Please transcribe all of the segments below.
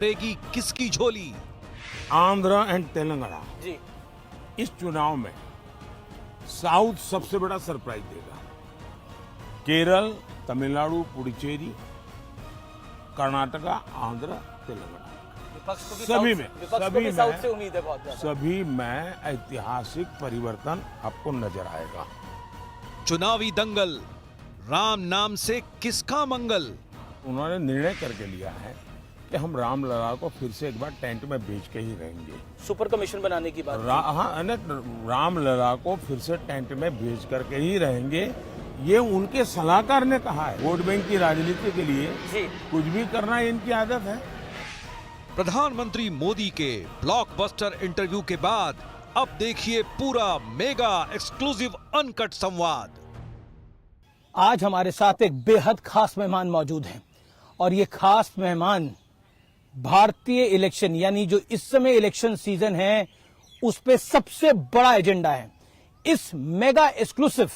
रहेगी किसकी झोली? आंध्र एंड तेलंगाना जी इस चुनाव में साउथ सबसे बड़ा सरप्राइज देगा। केरल, तमिलनाडु, पुडुचेरी, कर्नाटका, आंध्र, तेलंगाना विपक्ष को भी सभी साउथ- में विपक्ष को सभी भी साउथ में से उम्मीद है बहुत ज्यादा। सभी में ऐतिहासिक परिवर्तन आपको नजर आएगा। चुनावी दंगल, राम नाम से किसका मंगल? उन्होंने निर्णय करके लिया है कि हम रामलला को फिर से एक बार टेंट में बेच के ही रहेंगे। सुपर कमीशन बनाने की बात रामलला को फिर से टेंट में बेच करके ही रहेंगे। ये उनके सलाहकार ने कहा है। वोट बैंक की राजनीति के लिए जी कुछ भी करना इनकी आदत है। प्रधानमंत्री मोदी के ब्लॉकबस्टर इंटरव्यू के बाद अब देखिए पूरा मेगा एक्सक्लूसिव अनकट संवाद। आज हमारे साथ एक बेहद खास मेहमान मौजूद हैं और ये खास मेहमान भारतीय इलेक्शन यानी जो इस समय इलेक्शन सीजन है उस पे सबसे बड़ा एजेंडा है। इस मेगा एक्सक्लूसिव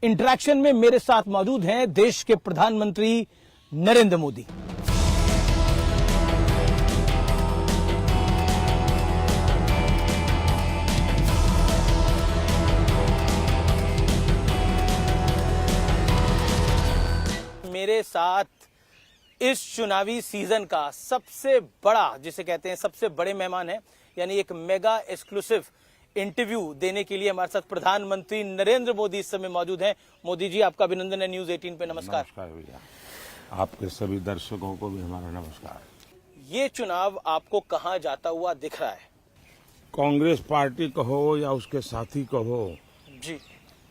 इंटरेक्शन में मेरे साथ मौजूद हैं देश के प्रधानमंत्री नरेंद्र मोदी। मेरे साथ इस चुनावी सीजन का सबसे बड़ा जिसे कहते हैं सबसे बड़े मेहमान है यानी एक मेगा एक्सक्लूसिव इंटरव्यू देने के लिए हमारे साथ प्रधानमंत्री नरेंद्र मोदी इस समय मौजूद हैं। मोदी जी आपका अभिनंदन है न्यूज 18 पे। नमस्कार। नमस्कार भैया, आपके सभी दर्शकों को भी हमारा नमस्कार। ये चुनाव आपको कहां जाता हुआ दिख रहा है? कांग्रेस पार्टी कहो या उसके साथी कहो, जी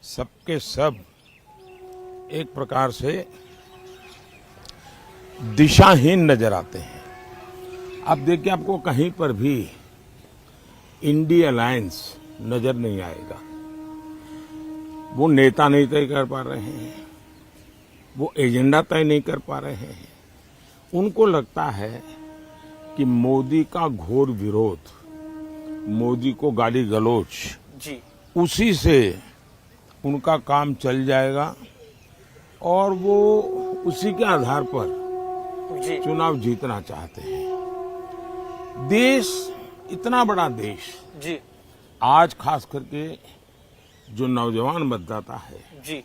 सबके सब एक प्रकार से दिशाहीन नजर आते हैं। अब देखिए, आपको कहीं पर भी इंडिया अलायंस नजर नहीं आएगा। वो नेता नहीं तय कर पा रहे हैं, वो एजेंडा तय नहीं कर पा रहे हैं। उनको लगता है कि मोदी का घोर विरोध, मोदी को गाली गलौज, जी उसी से उनका काम चल जाएगा और वो उसी के आधार पर जी चुनाव जीतना चाहते हैं। देश, इतना बड़ा देश, जी आज खास करके जो नौजवान मतदाता है जी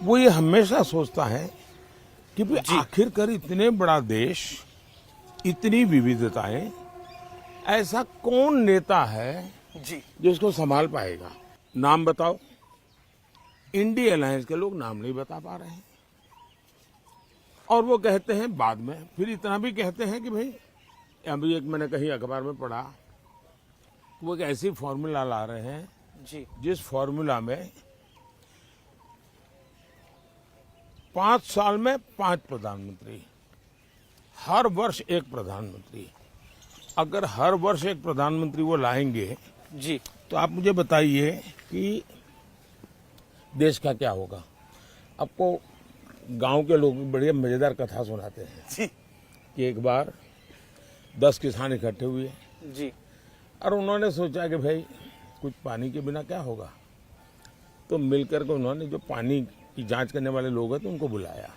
वो ये हमेशा सोचता है कि भाई आखिरकार इतने बड़ा देश, इतनी विविधताएं, ऐसा कौन नेता है जी जिसको संभाल पाएगा? नाम बताओ। इंडिया अलायंस के लोग नाम नहीं बता पा रहे हैं और वो कहते हैं बाद में, फिर इतना भी कहते हैं कि भाई, अभी एक मैंने कहीं अखबार में पढ़ा, वो एक ऐसी फॉर्मूला ला रहे हैं जी जिस फॉर्मूला में 5 साल में 5 प्रधानमंत्री, हर वर्ष एक प्रधानमंत्री। अगर हर वर्ष एक प्रधानमंत्री वो लाएंगे जी तो आप मुझे बताइए कि देश का क्या होगा। आपको गांव के लोग बड़ी मजेदार कथा सुनाते हैं जी कि एक बार 10 किसान इकट्ठे हुए जी और उन्होंने सोचा कि भाई कुछ पानी के बिना क्या होगा, तो मिलकर के उन्होंने जो पानी की जांच करने वाले लोग हैं तो उनको बुलाया।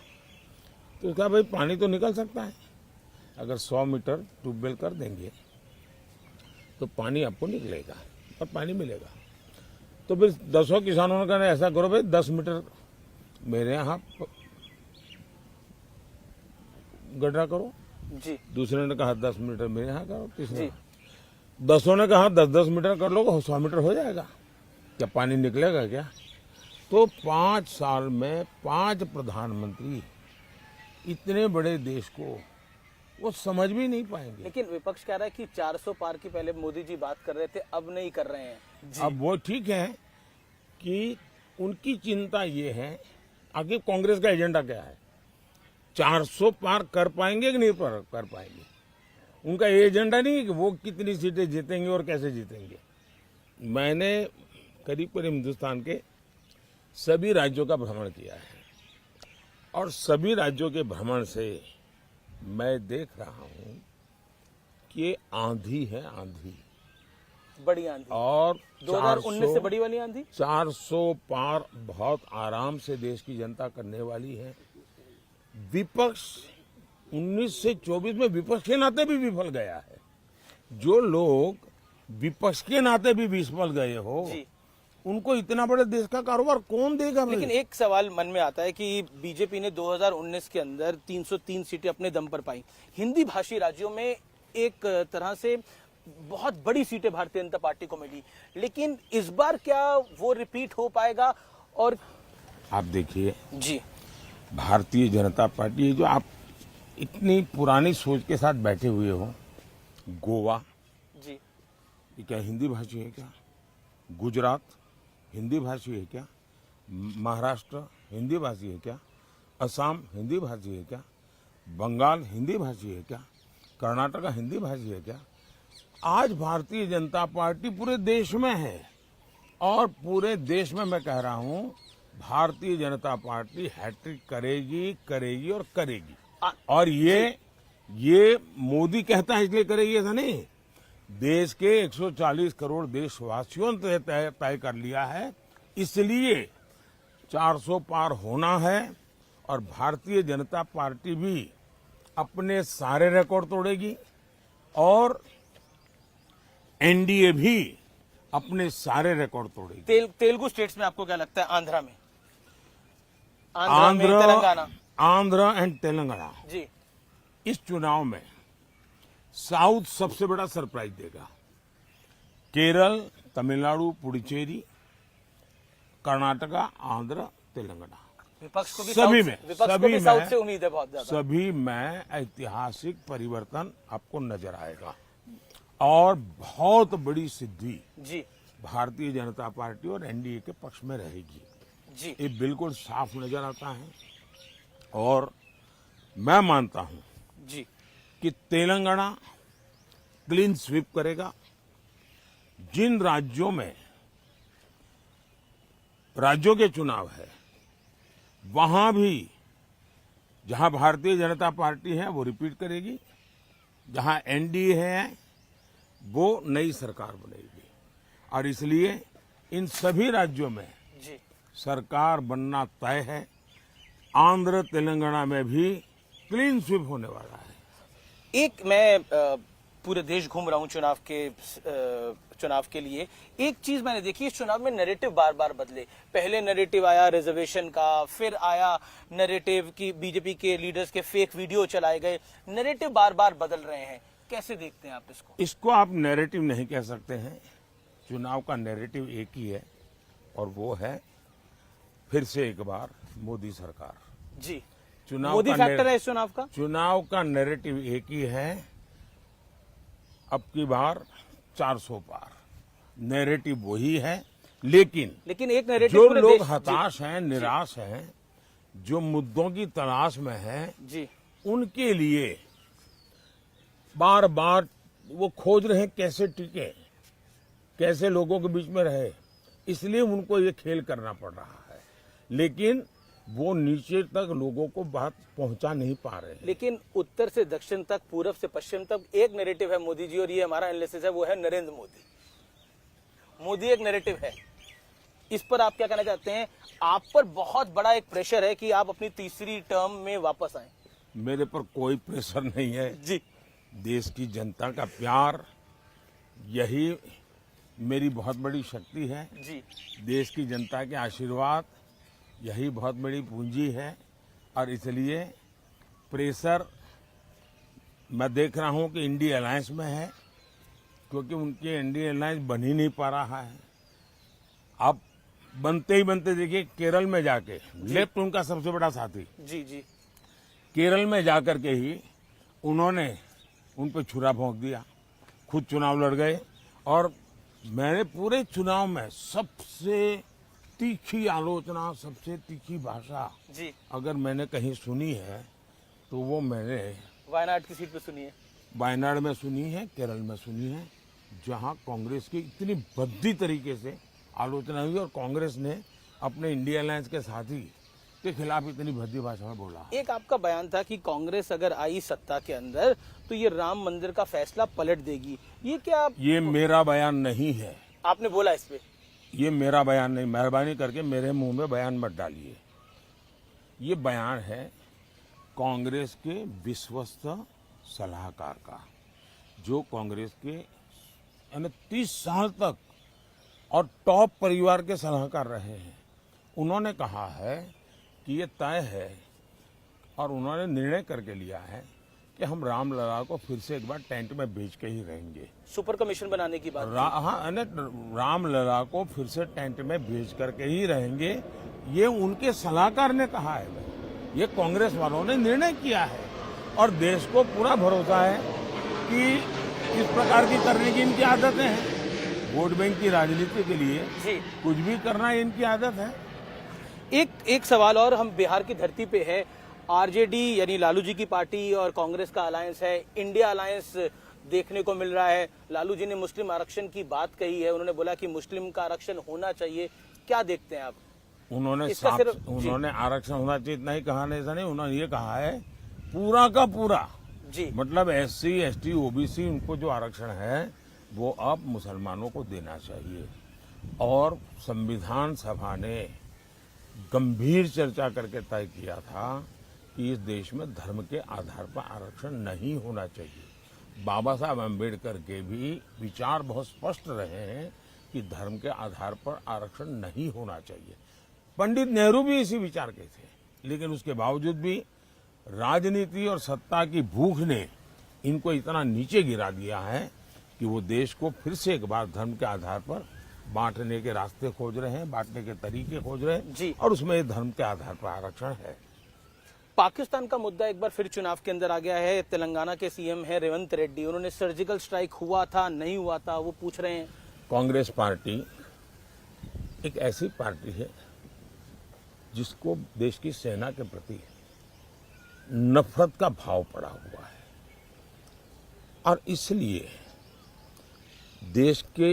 तो कहा भाई पानी तो निकल सकता है, अगर 100 मीटर ट्यूबवेल कर देंगे तो पानी आपको निकलेगा और पानी मिलेगा। तो फिर 10 किसानों ने कहा ऐसा करो भाई 10 मीटर मेरे यहाँ गड्ढा करो। जी दूसरे ने कहा 10 मीटर मेरे यहाँ करो। तीसरे 10 ने कहा 10-10 मीटर कर लो, 100 मीटर हो जाएगा, क्या पानी निकलेगा क्या? तो 5 साल में 5 प्रधानमंत्री, इतने बड़े देश को वो समझ भी नहीं पाएंगे। लेकिन विपक्ष कह रहा है कि 400 पार की पहले मोदी जी बात कर रहे थे, अब नहीं कर रहे हैं जी। अब वो ठीक है कि उनकी चिंता ये है, आगे कांग्रेस का एजेंडा क्या है, 400 पार कर पाएंगे कि नहीं कर पाएंगे। उनका ये एजेंडा नहीं है कि वो कितनी सीटें जीतेंगे और कैसे जीतेंगे। मैंने करीब करीब हिंदुस्तान के सभी राज्यों का भ्रमण किया है और सभी राज्यों के भ्रमण से मैं देख रहा हूं कि आंधी है, आंधी, बड़ी आंधी। और 2019 से बड़ी वाली आंधी। 400 पार बहुत आराम से देश की जनता करने वाली है। विपक्ष 19 से 24 में विपक्ष के नाते भी विफल गया है। जो लोग विपक्ष के नाते भी विफल गए हो, जी। उनको इतना बड़े देश का कारोबार कौन देगा भाई? लेकिन एक सवाल मन में आता है कि बीजेपी ने 2019 के अंदर 303 सीटें अपने दम पर पाई। हिंदी भाषी राज्यों में एक तरह से बहुत बड़ी सीटें भारतीय जनता पार्टी को मिली, लेकिन इस बार क्या वो रिपीट हो पाएगा? और आप देखिए, जी भारतीय जनता पार्टी, जो आप इतनी पुरानी सोच के साथ बैठे हुए हो, गोवा जी ये क्या हिंदी भाषी है क्या? गुजरात हिंदी भाषी है क्या? महाराष्ट्र हिंदी भाषी है क्या? असम हिंदी भाषी है क्या? बंगाल हिंदी भाषी है क्या? कर्नाटक हिंदी भाषी है क्या? आज भारतीय जनता पार्टी पूरे देश में है, और पूरे देश में मैं कह रहा हूं, भारतीय जनता पार्टी हैट्रिक करेगी, करेगी और करेगी। और ये मोदी कहता है इसलिए करेगी ऐसा नहीं, देश के 140 करोड़ देशवासियों ने तय कर लिया है, इसलिए 400 पार होना है। और भारतीय जनता पार्टी भी अपने सारे रिकॉर्ड तोड़ेगी, और एनडीए भी अपने सारे रिकॉर्ड तोड़ेगी। तेलुगु स्टेट्स में आपको क्या लगता है? आंध्रा में, तेलंगाना, आंध्र एंड तेलंगाना, जी इस चुनाव में साउथ सबसे बड़ा सरप्राइज देगा। केरल, तमिलनाडु, पुडुचेरी, कर्नाटका, आंध्र, तेलंगाना, विपक्ष को भी सभी साउथ, में विपक्ष को सभी भी साउथ में से उम्मीद है बहुत ज्यादा। सभी में ऐतिहासिक परिवर्तन आपको नजर आएगा, और बहुत बड़ी सिद्धि जी भारतीय जनता पार्टी और एनडीए के पक्ष में रहेगी। जी ये बिल्कुल साफ नजर आता है, और मैं मानता हूं जी कि तेलंगाना क्लीन स्वीप करेगा। जिन राज्यों में राज्यों के चुनाव है, वहां भी जहां भारतीय जनता पार्टी है वो रिपीट करेगी, जहां एनडीए है वो नई सरकार बनेगी, और इसलिए इन सभी राज्यों में जी सरकार बनना तय है। आंध्र तेलंगाना में भी क्लीन स्वीप होने वाला है। एक मैं पूरे देश घूम रहा हूं चुनाव के लिए। एक चीज मैंने देखी, इस चुनाव में नैरेटिव बार बार बदले। पहले नैरेटिव आया रिजर्वेशन का, फिर आया नैरेटिव की बीजेपी के लीडर्स के फेक वीडियो चलाए गए। नैरेटिव बार बार बदल रहे हैं, कैसे देखते हैं आप इसको? इसको आप नैरेटिव नहीं कह सकते हैं। चुनाव का नैरेटिव एक ही है, और वो है फिर से एक बार मोदी सरकार। जी चुनाव मोदी का फैक्टर है इस चुनाव का। चुनाव का नैरेटिव एक ही है, अब की बार 400 पार। नैरेटिव वही है, लेकिन एक नैरेटिव जो पूरे लोग देश- हताश हैं, निराश हैं, जो मुद्दों की तलाश में हैं, जी उनके लिए बार बार वो खोज रहे हैं कैसे टिके, कैसे लोगों के बीच में रहे, इसलिए उनको ये खेल करना पड़ रहा है। लेकिन वो नीचे तक लोगों को बात पहुंचा नहीं पा रहे हैं। लेकिन उत्तर से दक्षिण तक, पूरब से पश्चिम तक एक नैरेटिव है मोदी जी, और ये हमारा एनालिसिस है, वो है नरेंद्र मोदी। मोदी एक नैरेटिव है, इस पर आप क्या कहना चाहते हैं? आप पर बहुत बड़ा एक प्रेशर है कि आप अपनी तीसरी टर्म में वापस आए। मेरे पर कोई प्रेशर नहीं है। जी देश की जनता का प्यार, यही मेरी बहुत बड़ी शक्ति है। जी देश की जनता के आशीर्वाद, यही बहुत बड़ी पूंजी है, और इसलिए प्रेशर मैं देख रहा हूं कि इंडिया अलायंस में है, क्योंकि उनके इंडिया अलायंस बन ही नहीं पा रहा है। अब बनते ही बनते देखिए, केरल में जाके लेफ्ट उनका सबसे बड़ा साथी, जी जी केरल में जाकर के ही उन्होंने उन पर छुरा भोंक दिया, खुद चुनाव लड़ गए। और मैंने पूरे चुनाव में सबसे तीखी आलोचना, सबसे तीखी भाषा जी अगर मैंने कहीं सुनी है, तो वो मैंने वायनाड की सीट पे सुनिए। वायनाड में सुनी है, केरल में सुनी है, जहां कांग्रेस की इतनी भद्दी तरीके से आलोचना हुई, और कांग्रेस ने अपने इंडिया अलायंस के साथी के खिलाफ इतनी भद्दी भाषा में बोला। एक आपका बयान था कि कांग्रेस अगर आई सत्ता के अंदर तो ये राम मंदिर का फैसला पलट देगी, ये क्या ये मेरा बयान नहीं है। आपने बोला इस पे? ये मेरा बयान नहीं, मेहरबानी करके मेरे मुंह में बयान मत डालिए। ये बयान है कांग्रेस के विश्वस्त सलाहकार का, जो कांग्रेस के 30 साल तक और टॉप परिवार के सलाहकार रहे हैं, उन्होंने कहा है कि ये तय है और उन्होंने निर्णय करके लिया है कि हम रामलला को फिर से एक बार टेंट में भेज के ही रहेंगे। सुपर कमीशन बनाने की बात हाँ, रामलला को फिर से टेंट में भेज करके ही रहेंगे, ये उनके सलाहकार ने कहा है। ये कांग्रेस वालों ने निर्णय किया है और देश को पूरा भरोसा है कि इस प्रकार की करने की इनकी आदतें हैं। वोट बैंक की राजनीति के लिए जी कुछ भी करना इनकी आदत है। एक सवाल और, हम बिहार की धरती पे है, आरजेडी यानी लालू जी की पार्टी और कांग्रेस का अलायंस है, इंडिया अलायंस देखने को मिल रहा है। लालू जी ने मुस्लिम आरक्षण की बात कही है, उन्होंने बोला कि मुस्लिम का आरक्षण होना चाहिए, क्या देखते हैं आप? उन्होंने आरक्षण होना चाहिए इतना ही कहा नहीं, ऐसा नहीं, उन्होंने ये कहा है पूरा का पूरा जी, मतलब SC, ST, OBC उनको जो आरक्षण है वो अब मुसलमानों को देना चाहिए। और संविधान सभा ने गंभीर चर्चा करके तय किया था कि इस देश में धर्म के आधार पर आरक्षण नहीं होना चाहिए। बाबा साहब अम्बेडकर के भी विचार बहुत स्पष्ट रहे हैं कि धर्म के आधार पर आरक्षण नहीं होना चाहिए। पंडित नेहरू भी इसी विचार के थे, लेकिन उसके बावजूद भी राजनीति और सत्ता की भूख ने इनको इतना नीचे गिरा दिया है कि वो देश को फिर से एक बार धर्म के आधार पर बांटने के रास्ते खोज रहे हैं, बांटने के तरीके खोज रहे हैं जी। और उसमें धर्म के आधार पर आरक्षण है। पाकिस्तान का मुद्दा एक बार फिर चुनाव के अंदर आ गया है। तेलंगाना के सीएम है रेवंत रेड्डी, उन्होंने सर्जिकल स्ट्राइक हुआ था नहीं हुआ था वो पूछ रहे हैं। कांग्रेस पार्टी एक ऐसी पार्टी है जिसको देश की सेना के प्रति नफरत का भाव पड़ा हुआ है और इसलिए देश के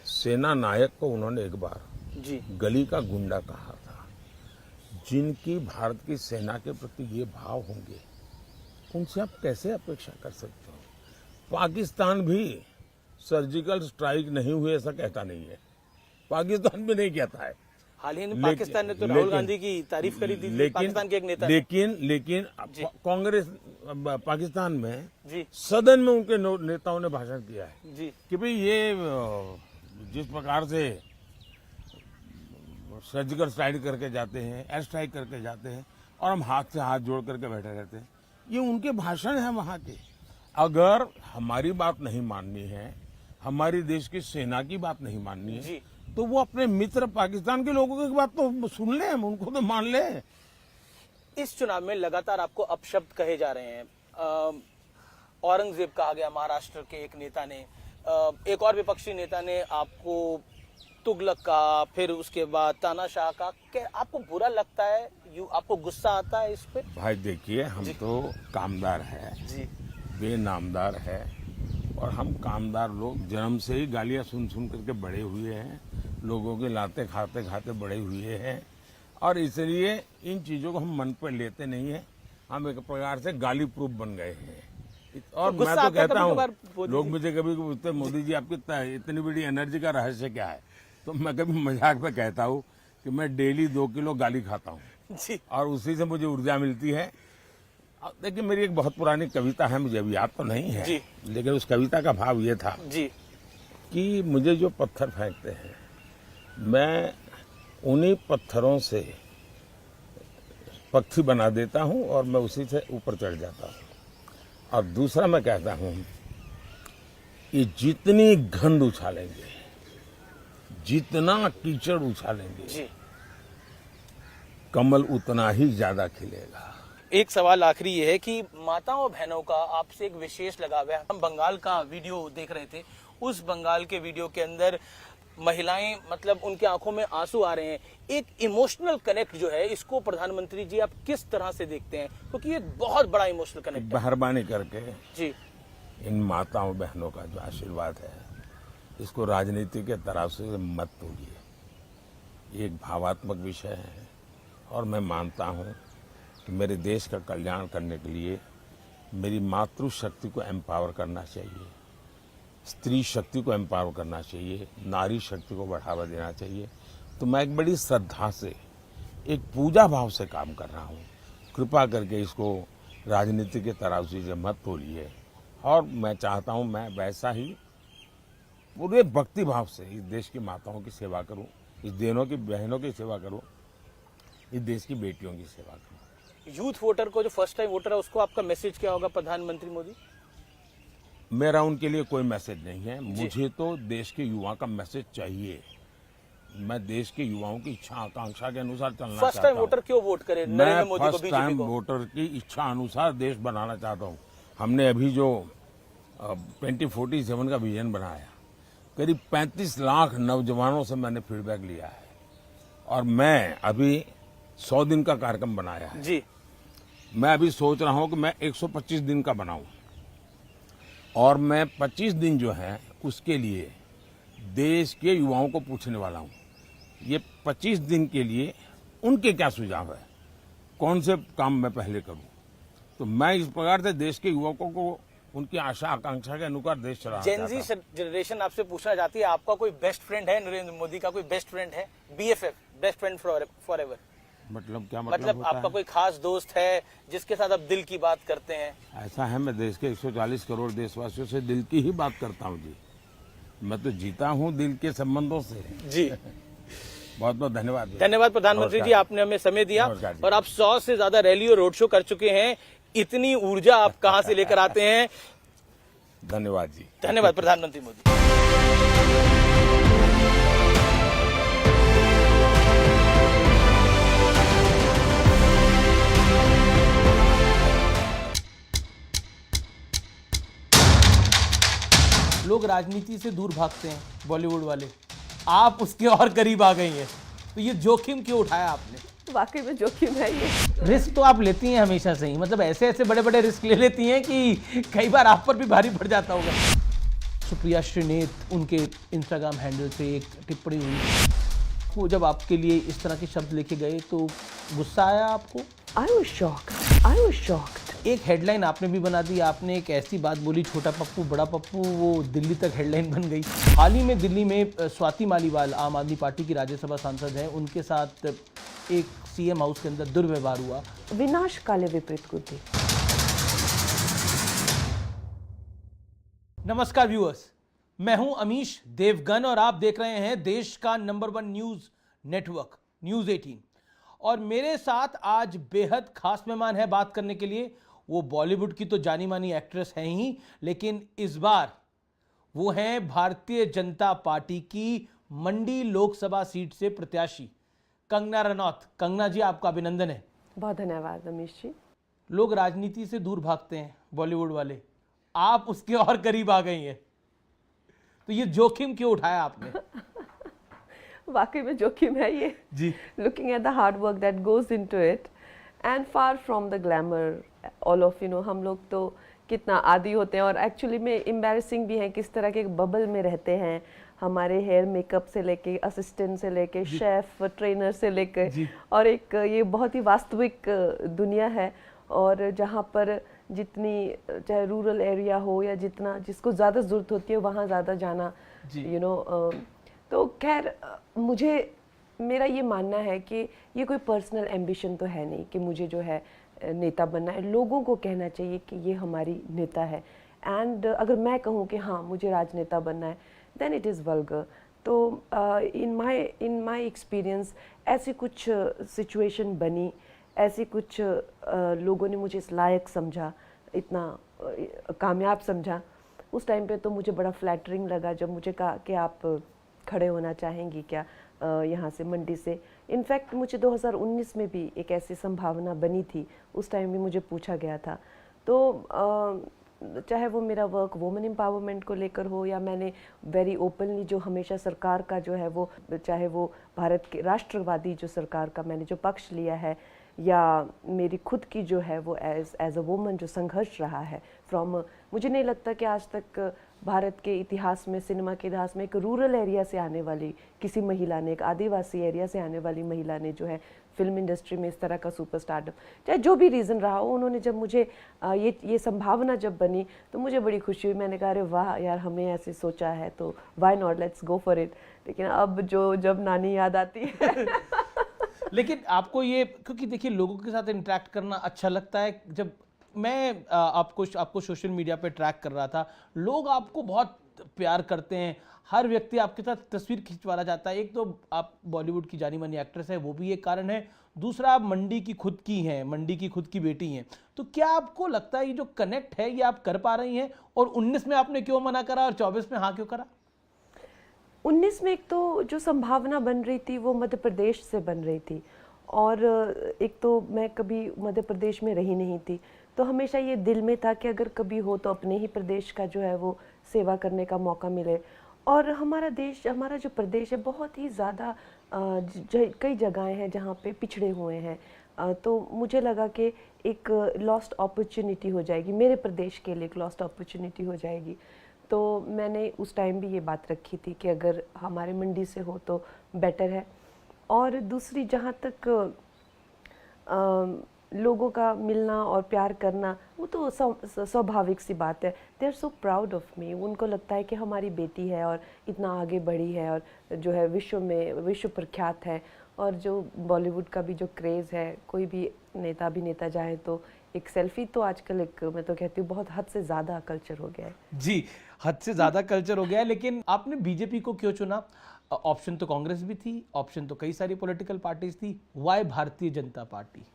सेना नायक को उन्होंने एक बार जी गली का गुंडा कहा था। जिनकी भारत की सेना के प्रति ये भाव होंगे, उनसे आप कैसे अपेक्षा कर सकते हो? पाकिस्तान भी सर्जिकल स्ट्राइक नहीं हुए ऐसा कहता नहीं है, पाकिस्तान भी नहीं कहता है। हाल ही में पाकिस्तान ने तो राहुल गांधी की तारीफ करी थी, पाकिस्तान के एक नेता ने। लेकिन कांग्रेस पाकिस्तान में जी सदन में उनके नेताओं ने भाषण किया है जी कि भाई ये जिस प्रकार से सर्जिकल स्ट्राइक करके जाते हैं, एयर स्ट्राइक करके जाते हैं और हम हाथ से हाथ जोड़ करके बैठे रहते हैं, ये उनके भाषण है वहां के। अगर हमारी बात नहीं माननी है, हमारी देश की सेना की बात नहीं माननी है जी। तो वो अपने मित्र पाकिस्तान के लोगों की बात तो सुन ले, उनको तो मान ले। इस चुनाव में लगातार आपको अपशब्द कहे जा रहे हैं। औरंगजेब कहा गया महाराष्ट्र के एक नेता ने, एक और विपक्षी नेता ने आपको तुगलक का, फिर उसके बाद तानाशाह का। क्या आपको बुरा लगता है, आपको गुस्सा आता है इस पे? भाई देखिए, हम तो कामदार है जी, बेनामदार है और हम कामदार लोग जन्म से ही गालियां सुन सुन करके बड़े हुए हैं, लोगों के लाते खाते खाते बड़े हुए हैं और इसलिए इन चीजों को हम मन पर लेते नहीं है। हम एक प्रकार से गाली प्रूफ बन गए हैं। और मैं तो कहता हूँ, लोग मुझे कभी पूछते मोदी जी आपकी इतनी बड़ी एनर्जी का रहस्य क्या है, तो मैं कभी मजाक में कहता हूँ कि मैं डेली 2 किलो गाली खाता हूँ और उसी से मुझे ऊर्जा मिलती है। देखिए, मेरी एक बहुत पुरानी कविता है, मुझे अभी याद तो नहीं है जी। लेकिन उस कविता का भाव ये था जी कि मुझे जो पत्थर फेंकते हैं, मैं उन्हीं पत्थरों से पक्षी बना देता हूं और मैं उसी से ऊपर चढ़ जाता हूं। और दूसरा मैं कहता हूं कि जितनी गंध उछालेंगे, जितना कीचड़ उछालेंगे, जी। कमल उतना ही ज्यादा खिलेगा। एक सवाल आखिरी ये है कि माताओं और बहनों का आपसे एक विशेष लगाव है। हम बंगाल का वीडियो देख रहे थे, उस बंगाल के वीडियो के अंदर महिलाएं, मतलब उनके आंखों में आंसू आ रहे हैं। एक इमोशनल कनेक्ट जो है, इसको प्रधानमंत्री जी आप किस तरह से देखते हैं? क्योंकि ये बहुत बड़ा इमोशनल कनेक्ट है। मेहरबानी करके जी, इन माताओं बहनों का जो आशीर्वाद है, इसको राजनीति के तराजू से मत तोलिए। ये एक भावात्मक विषय है और मैं मानता हूं कि मेरे देश का कल्याण करने के लिए मेरी मातृशक्ति को एम्पावर करना चाहिए, स्त्री शक्ति को एम्पावर करना चाहिए, नारी शक्ति को बढ़ावा देना चाहिए। तो मैं एक बड़ी श्रद्धा से, एक पूजा भाव से काम कर रहा हूँ कृपा करके इसको राजनीति के तराजू से मत तोलिए। और मैं चाहता हूं मैं वैसा ही पूरे भक्ति भाव से इस देश की माताओं की सेवा करूं, इस देनों की बहनों की सेवा करूं, इस देश की बेटियों की सेवा करूं। यूथ वोटर को, जो फर्स्ट टाइम वोटर है, उसको आपका मैसेज क्या होगा प्रधानमंत्री मोदी? मेरा उनके लिए कोई मैसेज नहीं है। मुझे तो देश के युवा का मैसेज चाहिए। मैं देश के युवाओं की इच्छा आकांक्षा के अनुसार चलना फर्स्ट चाहता टाइम हूं। वोटर क्यों वोट करे मैं नरेंद्र मोदी को, फर्स्ट बीजेपी टाइम को? वोटर की इच्छा अनुसार देश बनाना चाहता हूं। हमने अभी जो 2047 का विजन बनाया, करीब 35 लाख नौजवानों से मैंने फीडबैक लिया है और मैं अभी 100 दिन का कार्यक्रम बनाया है जी। मैं अभी सोच रहा हूं कि मैं 125 दिन का बनाऊं और मैं 25 दिन जो है उसके लिए देश के युवाओं को पूछने वाला हूं। ये 25 दिन के लिए उनके क्या सुझाव है, कौन से काम मैं पहले करूं। तो मैं इस प्रकार से देश के युवकों को उनकी आशा आकांक्षा के अनुसार देश चलाना चाहता जेनजी हूं। जनरेशन आपसे पूछना चाहती है, आपका कोई बेस्ट फ्रेंड है? नरेंद्र मोदी का कोई बेस्ट फ्रेंड है? BFF, best friend for ever? मतलब क्या मतलब होता आपका है? कोई खास दोस्त है जिसके साथ आप दिल की बात करते हैं? ऐसा है, मैं देश के 140 करोड़ देशवासियों से दिल की ही बात करता हूं जी। मैं तो जीता हूं दिल के संबंधों से जी। बहुत बहुत धन्यवाद। धन्यवाद प्रधानमंत्री जी, आपने हमें समय दिया। नमस्कार जी। और आप 100 से ज्यादा रैली और रोड शो कर चुके हैं। इतनी ऊर्जा आप कहां से लेकर आते हैं? धन्यवाद जी। धन्यवाद प्रधानमंत्री मोदी। लोग राजनीति से दूर भागते हैं, बॉलीवुड वाले, आप उसके और करीब आ गई हैं। तो ये जोखिम क्यों उठाया आपने? वाकई में जोखिम है ये। रिस्क तो आप लेती हैं हमेशा से ही, मतलब ऐसे ऐसे बड़े बड़े रिस्क ले लेती हैं कि कई बार आप पर भी भारी पड़ जाता होगा। सुप्रिया श्रीनेत, उनके इंस्टाग्राम हैंडल से एक टिप्पणी हुई, वो जब आपके लिए इस तरह के शब्द लेके गए तो गुस्सा आया आपको? I was shocked. एक हेडलाइन आपने भी बना दी, आपने एक ऐसी बात बोली, छोटा पप्पू बड़ा पप्पू, वो दिल्ली तक हेडलाइन बन गई। हाल ही में दिल्ली में स्वाति मालीवाल, आम आदमी पार्टी की राज्यसभा सांसद हैं, उनके साथ एक CM हाउस के अंदर दुर्व्यवहार हुआ। विनाश काले विपरीत बुद्धि। नमस्कार व्यूअर्स, मैं हूं अमीश देवगन और आप देख रहे हैं देश का नंबर 1 न्यूज नेटवर्क न्यूज 18। और मेरे साथ आज बेहद खास मेहमान है बात करने के लिए। वो बॉलीवुड की तो जानी मानी एक्ट्रेस हैं ही, लेकिन इस बार वो हैं भारतीय जनता पार्टी की मंडी लोकसभा सीट से प्रत्याशी कंगना रनौत। कंगना जी, आपका अभिनंदन है। बहुत धन्यवाद अमीश जी। लोग राजनीति से दूर भागते हैं, बॉलीवुड वाले, आप उसके और करीब आ गई हैं। तो ये जोखिम क्यों उठाया आपने? वाकई में जोखिम है ये जी। Looking at the hard work that goes into it and far from the glamour all of हम लोग तो कितना आदी होते हैं और एक्चुअली में एम्बैरेसिंग भी है किस तरह के बबल में रहते हैं। हमारे हेयर मेकअप से लेके असिस्टेंट से लेके शेफ ट्रेनर से लेके, और एक ये बहुत ही वास्तविक दुनिया है। और जहाँ पर जितनी चाहे रूरल एरिया हो या जितना जिसको ज़्यादा ज़रूरत होती है वहाँ ज़्यादा जाना, तो खैर मुझे मेरा ये मानना है कि ये कोई पर्सनल एम्बिशन तो है नहीं कि मुझे जो है नेता बनना है। लोगों को कहना चाहिए कि ये हमारी नेता है। एंड अगर मैं कहूँ कि हाँ मुझे राजनेता बनना है, देन इट इज़ वल्गर। तो इन माय एक्सपीरियंस ऐसी कुछ सिचुएशन बनी, ऐसी कुछ लोगों ने मुझे इस लायक समझा, इतना कामयाब समझा। उस टाइम पे तो मुझे बड़ा फ्लैटरिंग लगा जब मुझे कहा कि आप खड़े होना चाहेंगी क्या यहाँ से मंडी से। इनफैक्ट मुझे 2019 में भी एक ऐसी संभावना बनी थी, उस टाइम भी मुझे पूछा गया था। तो चाहे वो मेरा वर्क वुमेन एम्पावरमेंट को लेकर हो या मैंने वेरी ओपनली जो हमेशा सरकार का जो है वो, चाहे वो भारत के राष्ट्रवादी जो सरकार का मैंने जो पक्ष लिया है या मेरी खुद की जो है वो एज अ वुमन जो संघर्ष रहा है फ्रॉम, मुझे नहीं लगता कि आज तक भारत के इतिहास में, सिनेमा के इतिहास में एक रूरल एरिया से आने वाली किसी महिला ने, एक आदिवासी एरिया से आने वाली महिला ने जो है फिल्म इंडस्ट्री में इस तरह का सुपरस्टारडम, चाहे जो भी रीज़न रहा हो, उन्होंने जब मुझे ये संभावना जब बनी तो मुझे बड़ी खुशी हुई। मैंने कहा अरे वाह यार, हमें ऐसे सोचा है तो why not, let's go for it. लेकिन अब जब नानी याद आती है लेकिन आपको ये, क्योंकि देखिए लोगों के साथ इंटरेक्ट करना अच्छा लगता है। जब मैं आपको सोशल मीडिया पे ट्रैक कर रहा था, लोग आपको बहुत प्यार करते हैं, हर व्यक्ति आपके साथ तस्वीर खिंचवाना चाहता है। एक तो आप बॉलीवुड की जानी मानी एक्ट्रेस है, वो भी एक कारण है, दूसरा आप मंडी की खुद की हैं, मंडी की खुद की बेटी हैं। तो क्या आपको लगता है ये जो कनेक्ट है ये आप कर पा रही हैं? और 19 में आपने क्यों मना करा और 24 में हाँ क्यों करा? 19 में एक तो जो संभावना बन रही थी वो मध्य प्रदेश से बन रही थी, और एक तो मैं कभी मध्य प्रदेश में रही नहीं थी, तो हमेशा ये दिल में था कि अगर कभी हो तो अपने ही प्रदेश का जो है वो सेवा करने का मौका मिले। और हमारा देश, हमारा जो प्रदेश है बहुत ही ज़्यादा कई जगहें हैं जहाँ पे पिछड़े हुए हैं, तो मुझे लगा कि एक लॉस्ट अपॉर्चुनिटी हो जाएगी, मेरे प्रदेश के लिए एक लॉस्ट अपॉर्चुनिटी हो जाएगी। तो मैंने उस टाइम भी ये बात रखी थी कि अगर हमारे मंडी से हो तो बेटर है। और दूसरी, जहाँ तक लोगों का मिलना और प्यार करना, वो तो स्वाभाविक सी बात है। They are so proud of me. उनको लगता है कि हमारी बेटी है और इतना आगे बढ़ी है और जो है विश्व प्रख्यात है। और जो बॉलीवुड का भी जो क्रेज़ है, कोई भी नेता अभिनेता चाहे तो एक सेल्फी तो आजकल एक, मैं तो कहती हूँ बहुत हद से ज़्यादा कल्चर हो गया है। जी, हद से ज़्यादा कल्चर हो गया है। लेकिन आपने बीजेपी को क्यों चुना? ऑप्शन तो कांग्रेस भी थी, ऑप्शन तो कई सारी पॉलिटिकल पार्टीज थी, वाई भारतीय जनता पार्टी?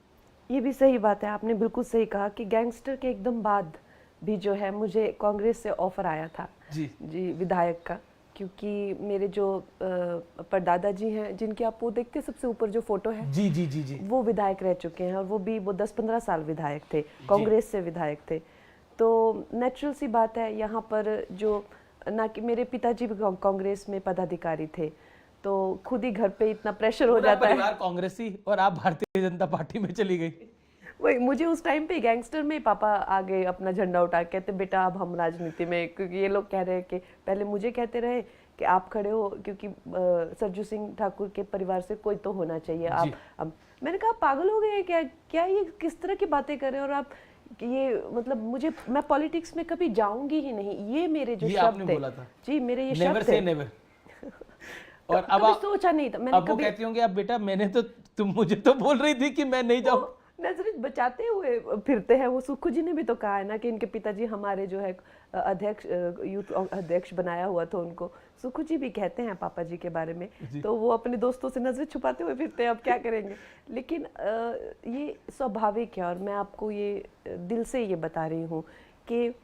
ये भी सही बात है, आपने बिल्कुल सही कहा कि गैंगस्टर के एकदम बाद भी जो है मुझे कांग्रेस से ऑफर आया था जी विधायक का, क्योंकि मेरे जो परदादा जी हैं, जिनके आप वो देखते हैं सबसे ऊपर जो फोटो है, जी जी जी जी, वो विधायक रह चुके हैं, और वो 10-15 साल विधायक थे, कांग्रेस से विधायक थे। तो नेचुरल सी बात है, यहाँ पर जो ना कि मेरे पिताजी भी कांग्रेस में पदाधिकारी थे, तो खुद ही घर पे इतना प्रेशर हो जाता है। कांग्रेसी, और आप भारतीय जनता पार्टी में चली गई। वही, मुझे उस टाइम पे गैंगस्टर में पापा आ गए अपना झंडा उठा के, कहते बेटा अब हम राजनीति में, क्योंकि ये लोग कह रहे हैं कि पहले मुझे कहते रहे कि आप खड़े हो, क्योंकि सरजू सिंह ठाकुर के परिवार से कोई तो होना चाहिए आप। अब मैंने कहा पागल हो गए क्या, क्या ये किस तरह की बातें कर रहे हैं, और आप ये मतलब मुझे, मैं पॉलिटिक्स में कभी जाऊंगी ही नहीं, ये मेरे जो शब्द थे जी, मेरे ये शब्द थे। और अब आप सोचा नहीं था मैंने, अब वो कहती होंगी, अब बेटा मैंने तो, तुम मुझे तो बोल रही थी कि मैं नहीं जाऊं। नजर बचाते हुए फिरते हैं। वो सुक्खू जी ने भी तो कहा है ना कि इनके पिताजी हमारे जो है अध्यक्ष, यूथ अध्यक्ष बनाया हुआ था उनको। सुक्खू जी भी कहते हैं पापा जी के बारे में, तो वो अपने दोस्तों से नजर छुपाते हुए फिरते हैं, अब क्या करेंगे। लेकिन ये स्वाभाविक है, और मैं आपको ये दिल से ये बता रही हूँ कि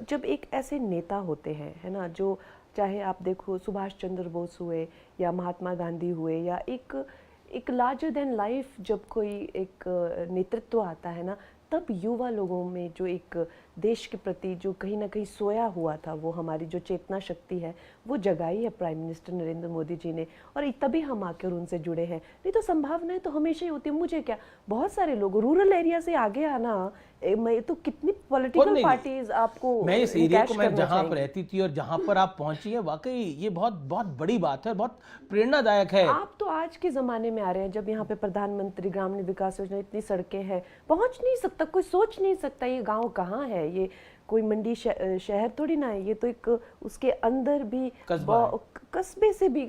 जब एक ऐसे नेता होते हैं, है ना, जो चाहे आप देखो सुभाष चंद्र बोस हुए या महात्मा गांधी हुए, या एक लार्जर देन लाइफ जब कोई एक नेतृत्व आता है ना, तब युवा लोगों में जो एक देश के प्रति जो कहीं ना कहीं सोया हुआ था, वो हमारी जो चेतना शक्ति है वो जगाई है प्राइम मिनिस्टर नरेंद्र मोदी जी ने, और तभी हम आकर उनसे जुड़े हैं। नहीं तो संभावनाएं तो हमेशा ही होती है। मुझे क्या, बहुत सारे लोग रूरल एरिया से आगे आना, मैं तो कितनी पॉलिटिकल पार्टीज आपको, मैं इस एरिया को, मैं जहाँ पर रहती थी और जहाँ पर आप पहुंची है, वाकई ये बहुत बहुत बड़ी बात है, बहुत प्रेरणादायक है। आप तो आज के जमाने में आ रहे हैं जब यहाँ पे प्रधानमंत्री ग्रामीण विकास योजना, इतनी सड़कें हैं, पहुंच नहीं सकता कोई, सोच नहीं सकता ये गांव कहाँ है, ये कोई मंडी शहर थोड़ी ना है, ये तो एक उसके अंदर भी कस्बे से भी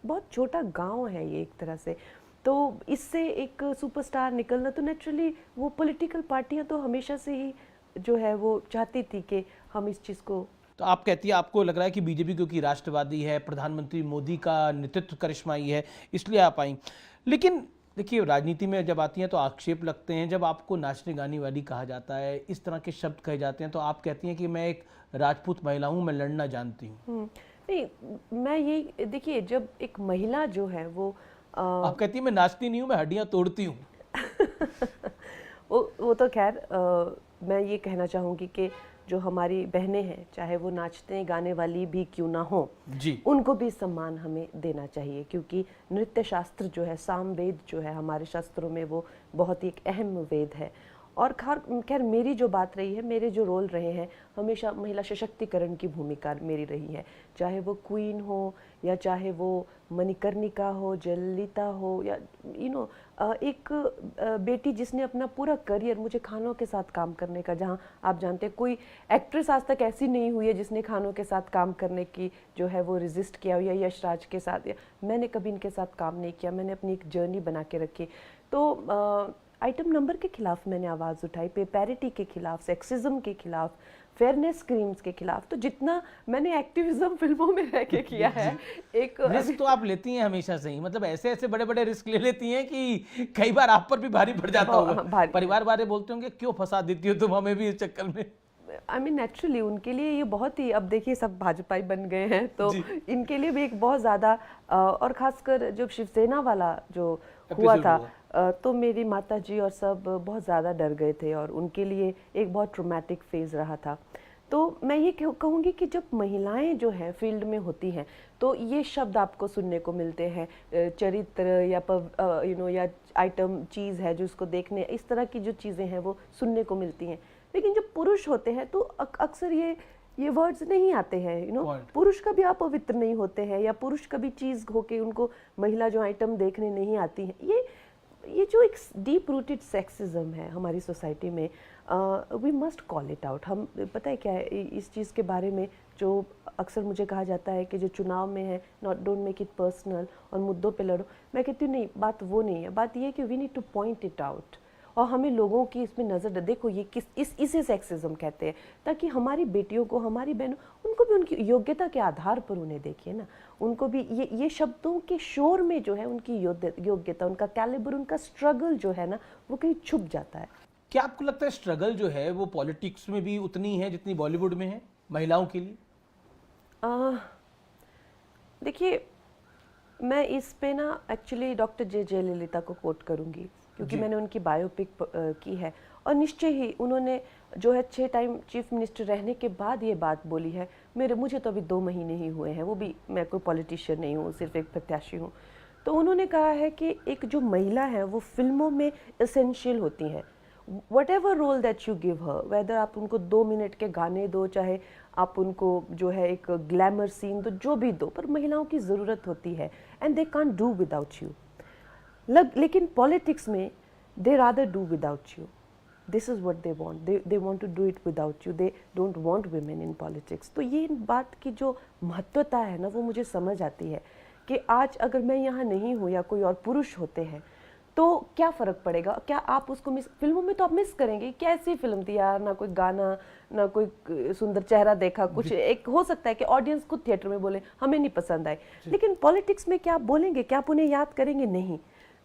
बहुत छोटा गांव है ये एक तरह से। तो इससे एक सुपरस्टार निकलना, तो नेचुरली वो पॉलिटिकल पार्टियां तो हमेशा से ही जो है वो चाहती थी कि हम इस चीज़ को। तो आप कहती है, आपको लग रहा है कि बीजेपी क्योंकि राष्ट्रवादी है, प्रधानमंत्री मोदी का नेतृत्व करिश्माई है, इसलिए आप आई। लेकिन देखिए राजनीति में जब आती हैं तो आक्षेप लगते हैं, जब आपको नाचने गाने वाली कहा जाता है, इस तरह के शब्द कहे जाते हैं, तो आप कहती हैं कि मैं एक राजपूत महिला हूँ, मैं लड़ना जानती हूँ। नहीं, मैं ये देखिए, जब एक महिला जो है वो आप कहती है मैं नाचती नहीं हूँ, मैं हड्डियाँ तोड़ती हूँ। वो तो खैर, मैं ये कहना चाहूँगी कि जो हमारी बहनें हैं, चाहे वो नाचने गाने वाली भी क्यों ना हो जी, उनको भी सम्मान हमें देना चाहिए, क्योंकि नृत्य शास्त्र जो है, सामवेद जो है हमारे शास्त्रों में, वो बहुत ही एक अहम वेद है। और खैर मेरी जो बात रही है, मेरे जो रोल रहे हैं, हमेशा महिला सशक्तिकरण की भूमिका मेरी रही है, चाहे वो क्वीन हो या चाहे वो मणिकर्णिका हो, जयललिता हो, या एक बेटी जिसने अपना पूरा करियर, मुझे खानों के साथ काम करने का, जहाँ आप जानते हैं कोई एक्ट्रेस आज तक ऐसी नहीं हुई है जिसने खानों के साथ काम करने की जो है वो रेजिस्ट किया हो, या यशराज के साथ, या मैंने कभी इनके साथ काम नहीं किया, मैंने अपनी एक जर्नी बना के रखी। तो आइटम नंबर के खिलाफ मैंने आवाज़ उठाई, पे पैरिटी के खिलाफ, सेक्सिज्म के खिलाफ, फेयरनेस क्रीम्स के खिलाफ। तो जितना मैंने एक्टिविज्म फिल्मों में रह के किया है, एक रिस्क तो आप लेती हैं हमेशा से ही, मतलब ऐसे ऐसे बड़े बड़े रिस्क ले लेती हैं कि कई बार आप पर भी भारी पड़ जाता होगा। परिवार वाले बोलते होंगे क्यों फंसा देती हो तुम हमें भी इस चक्कर में। आई मीन नेचुरली उनके लिए ये बहुत ही, अब देखिए सब भाजपाई बन गए हैं, तो इनके लिए भी एक बहुत ज़्यादा, और ख़ासकर जब शिवसेना वाला जो हुआ था, तो मेरी माता जी और सब बहुत ज़्यादा डर गए थे, और उनके लिए एक बहुत ट्रॉमेटिक फेज़ रहा था। तो मैं ये कहूँगी कि जब महिलाएं जो हैं फील्ड में होती हैं, तो ये शब्द आपको सुनने को मिलते हैं, चरित्र या या आइटम चीज़ है जो उसको देखने, इस तरह की जो चीज़ें हैं वो सुनने को मिलती हैं। लेकिन जब पुरुष होते हैं तो अक्सर ये वर्ड्स नहीं आते हैं, पुरुष कभी अपवित्र नहीं होते हैं, या पुरुष कभी चीज़ होके उनको महिला जो आइटम देखने नहीं आती है। ये जो एक डीप रूटेड सेक्सिज्म है हमारी सोसाइटी में, we must call it out. हम, पता है क्या है, इस चीज़ के बारे में जो अक्सर मुझे कहा जाता है कि जो चुनाव में है, डोंट मेक इट पर्सनल, और मुद्दों पे लड़ो, मैं कहती हूँ नहीं, बात वो नहीं है, बात ये है कि we need to point it out, और हमें लोगों की इसमें नज़र, देखो ये इसे सेक्सिज्म कहते हैं, ताकि हमारी बेटियों को, हमारी बहनों, उनको भी उनकी योग्यता के आधार पर उन्हें देखिए ना, उनको भी ये शब्दों के शोर में जो है उनकी योग्यता, उनका कैलिबर, उनका स्ट्रगल जो है ना, वो कहीं छुप जाता है। क्या आपको लगता है स्ट्रगल जो है वो पॉलिटिक्स में भी उतनी है जितनी बॉलीवुड में है महिलाओं के लिए? देखिए, मैं इस पे ना एक्चुअली डॉक्टर जयललिता को कोट करूंगी, क्योंकि मैंने उनकी बायोपिक की है, और निश्चय ही उन्होंने जो है 6 टाइम चीफ मिनिस्टर रहने के बाद ये बात बोली है। मुझे तो अभी 2 महीने ही हुए हैं, वो भी मैं कोई पॉलिटिशियन नहीं हूँ, सिर्फ एक प्रत्याशी हूँ। तो उन्होंने कहा है कि एक जो महिला है वो फिल्मों में एसेंशियल होती हैं, whatever role that you give her, whether आप उनको 2 मिनट के गाने दो, चाहे आप उनको जो है एक ग्लैमर सीन दो, जो भी दो, पर महिलाओं की ज़रूरत होती है, and they can't do without you. लेकिन पॉलिटिक्स में they rather do without you, this is what they want, they want to do it without you, they don't want women in politics. तो ये बात की जो महत्वता है ना, वो मुझे समझ आती है कि आज अगर मैं यहाँ नहीं हूँ या कोई और पुरुष होते हैं, तो क्या फ़र्क पड़ेगा? क्या आप उसको मिस, फिल्मों में तो आप मिस करेंगे, कैसी फिल्म थी यार, ना कोई गाना, ना कोई सुंदर चेहरा देखा, कुछ एक हो सकता है कि ऑडियंस खुद थिएटर में बोले हमें नहीं पसंद आए, लेकिन पॉलिटिक्स में क्या आप बोलेंगे, क्या आप उन्हें याद करेंगे? नहीं।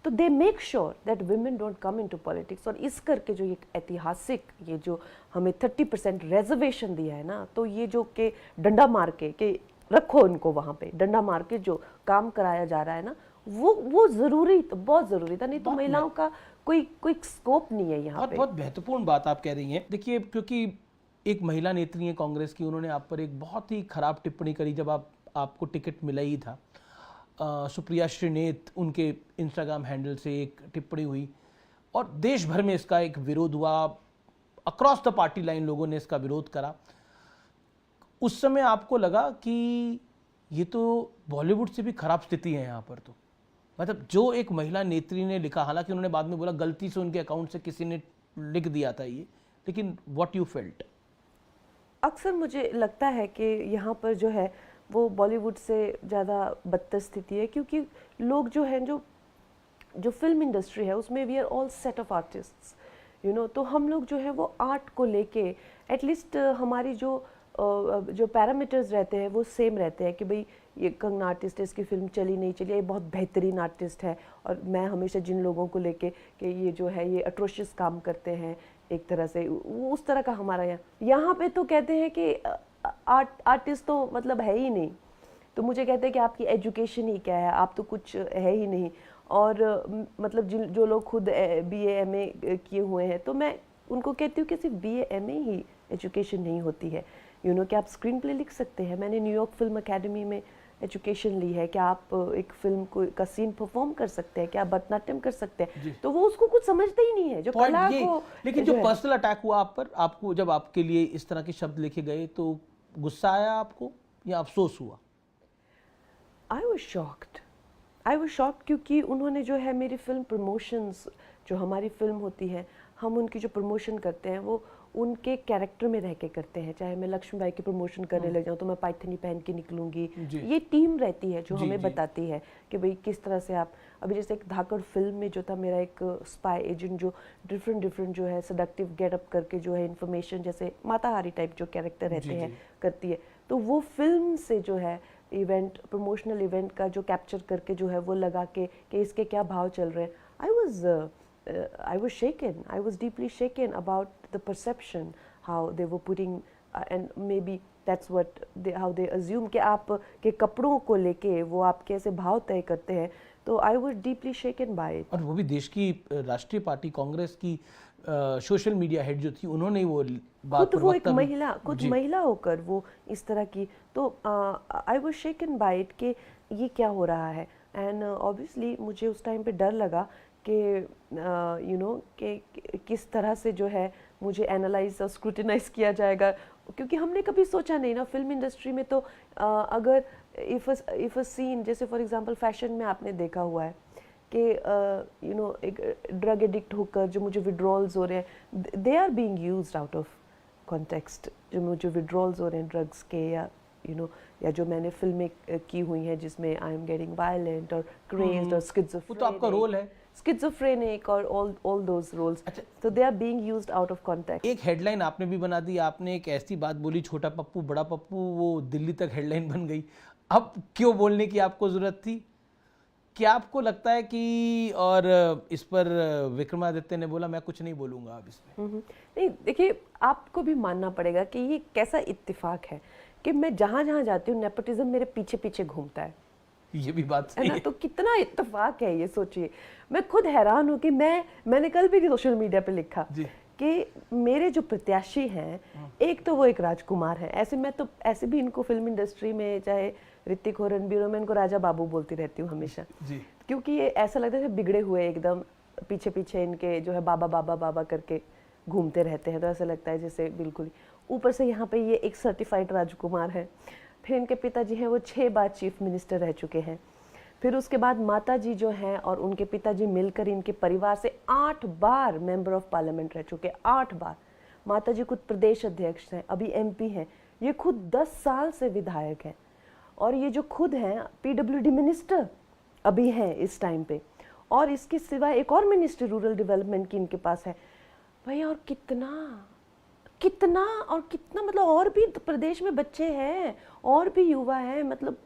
तो they make sure that women don't come into politics, और इस करके जो ये ऐतिहासिक, ये जो हमें 30% रिजर्वेशन दिया है ना, तो ये जो के डंडा मार के रखो उनको वहाँ पे, डंडा मार के जो काम कराया जा रहा है ना, वो जरूरी, तो बहुत जरूरी था, नहीं तो महिलाओं का कोई स्कोप नहीं है यहाँ पे। बहुत महत्वपूर्ण बात आप कह रही हैं। देखिए, क्योंकि एक महिला नेत्री है कांग्रेस की, उन्होंने आप पर एक बहुत ही खराब टिप्पणी करी जब आपको टिकट मिला ही था। सुप्रिया श्रीनेत, उनके इंस्टाग्राम हैंडल से एक टिप्पणी हुई, और देश भर में इसका एक विरोध हुआ, अक्रॉस द पार्टी लाइन लोगों ने इसका विरोध करा। उस समय आपको लगा कि ये तो बॉलीवुड से भी खराब स्थिति है यहाँ पर, तो मतलब जो एक महिला नेत्री ने लिखा, हालांकि उन्होंने बाद में बोला गलती से उनके अकाउंट से किसी ने लिख दिया था ये, लेकिन व्हाट यू फेल्ट? अक्सर मुझे लगता है कि यहाँ पर जो है वो बॉलीवुड से ज़्यादा बदतर स्थिति है, क्योंकि लोग जो हैं, जो फिल्म इंडस्ट्री है उसमें we are all set of artists, तो हम लोग जो है वो आर्ट को लेके एटलीस्ट हमारी जो पैरामीटर्स रहते हैं वो सेम रहते हैं कि भाई ये कंगना आर्टिस्ट है, इसकी फिल्म चली नहीं चली, ये बहुत बेहतरीन आर्टिस्ट है, और मैं हमेशा जिन लोगों को लेके कि ये जो है ये अट्रोशियस काम करते हैं, एक तरह से उस तरह का हमारा यहाँ पे तो कहते हैं कि आर्टिस्ट तो मतलब है ही नहीं, तो मुझे कहते हैं कि आपकी एजुकेशन ही क्या है, आप तो कुछ है ही नहीं, और मतलब जो लोग खुद BA MA किए हुए हैं, तो मैं उनको कहती हूँ कि सिर्फ BA MA ही एजुकेशन नहीं होती है, कि आप स्क्रीन प्ले लिख सकते हैं। मैंने न्यूयॉर्क फिल्म अकेडमी में एजुकेशन ली है, क्या आप एक फिल्म को का सीन परफॉर्म कर सकते हैं, क्या आप भरतनाट्यम कर सकते हैं, तो वो उसको कुछ समझते ही नहीं है जो कला को। लेकिन जो पर्सनल अटैक हुआ आप पर, आपको जब आपके लिए इस तरह के शब्द लिखे गए तो गुस्सा आया आपको या अफसोस हुआ? आई वॉज शॉक्ड क्योंकि उन्होंने जो है मेरी फिल्म प्रमोशंस, जो हमारी फिल्म होती है, हम उनकी जो प्रमोशन करते हैं वो उनके कैरेक्टर में रह के करते हैं। चाहे मैं लक्ष्मीबाई की प्रमोशन करने लग जाऊँ तो मैं पाइथनी पहन के निकलूंगी, ये टीम रहती है जो हमें बताती है कि भाई किस तरह से आप, अभी जैसे एक धाकड़ फिल्म में जो था मेरा एक स्पाई एजेंट जो डिफरेंट जो है सडक्टिव गेटअप करके जो है इन्फॉर्मेशन, जैसे माताहारी टाइप जो कैरेक्टर रहते हैं करती है, तो वो फिल्म से जो है इवेंट, प्रमोशनल इवेंट का जो कैप्चर करके जो है वो लगा के कि इसके क्या भाव चल रहे हैं। I was shaken. I was deeply shaken about the perception, how they were putting, and maybe that's what how they assume कि आप के कपड़ों को लेके वो आपके ऐसे भाव तय करते हैं। तो I was deeply shaken by it. और वो भी देश की राष्ट्रीय पार्टी कांग्रेस की सोशल मीडिया हेड जो थी, उन्होंने वो बात खुद वो एक महिला, खुद महिला होकर वो इस तरह की, तो I was shaken by it कि ये क्या हो रहा है। एंड ऑब्वियसली मुझे उस टाइम पे डर लगा कि यू नो कि किस तरह से जो है मुझे एनालाइज और स्क्रूटिनाइज किया जाएगा, क्योंकि हमने कभी सोचा नहीं ना फिल्म इंडस्ट्री में। तो अगर इफ अ सीन, जैसे फॉर एग्जांपल फैशन में आपने देखा हुआ है कि यू नो एक ड्रग एडिक्ट होकर जो मुझे विड्रॉल्स हो रहे हैं, they are being used out of context, जो मुझे विड्रॉल्स हो रहे हैं ड्रग्स के, या यू नो, या जो मैंने फिल्में की हुई हैं जिसमें आई एम गेटिंग वायलेंट और क्रेज्ड और वो तो आपका रोल है, schizophrenic और all those roles. अच्छा, so they are being used out of context. एक हेडलाइन आपने भी बना दी, आपने एक ऐसी बात बोली, छोटा पप्पू बड़ा पप्पू, वो दिल्ली तक हेडलाइन बन गई। अब क्यों बोलने की आपको जरूरत थी? क्या आपको लगता है कि, और इस पर विक्रमादित्य ने बोला मैं कुछ नहीं बोलूंगा अब इसमें? नहीं, देखिए आपको भी मानना पड़ेगा कि ये कैसा इत्तेफाक है कि मैं जहाँ जहाँ जाती हूँ नेपोटिज्म मेरे पीछे पीछे घूमता है। ये भी बात सही है ना, तो कितना इत्तेफाक है ये, सोचिए। मैं खुद हैरान हूँ कि मैंने कल भी सोशल मीडिया पे लिखा कि मेरे जो प्रत्याशी हैं, एक तो वो एक राजकुमार है। ऐसे मैं तो ऐसे भी इनको फिल्म इंडस्ट्री में, चाहे ऋतिक हो, रणबीर हो, मैं इनको राजा बाबू बोलती रहती हूँ हमेशा, क्योंकि ये ऐसा लगता है बिगड़े हुए एकदम पीछे पीछे इनके जो है बाबा बाबा बाबा करके घूमते रहते हैं। तो ऐसा लगता है जैसे बिल्कुल, ऊपर से यहाँ पे ये एक सर्टिफाइड राजकुमार है। फिर इनके पिताजी हैं वो 6 बार चीफ मिनिस्टर रह चुके हैं। फिर उसके बाद माताजी जो हैं और उनके पिताजी मिलकर इनके परिवार से 8 बार मेंबर ऑफ पार्लियामेंट रह चुके, 8 बार। माताजी खुद प्रदेश अध्यक्ष हैं, अभी एमपी हैं। ये खुद 10 साल से विधायक हैं, और ये जो खुद हैं पीडब्ल्यूडी मिनिस्टर अभी हैं इस टाइम पे, और इसके सिवा एक और मिनिस्ट्री रूरल डेवलपमेंट की इनके पास है। भैया और कितना कितना और कितना, मतलब और भी प्रदेश में बच्चे हैं और भी युवा हैं। मतलब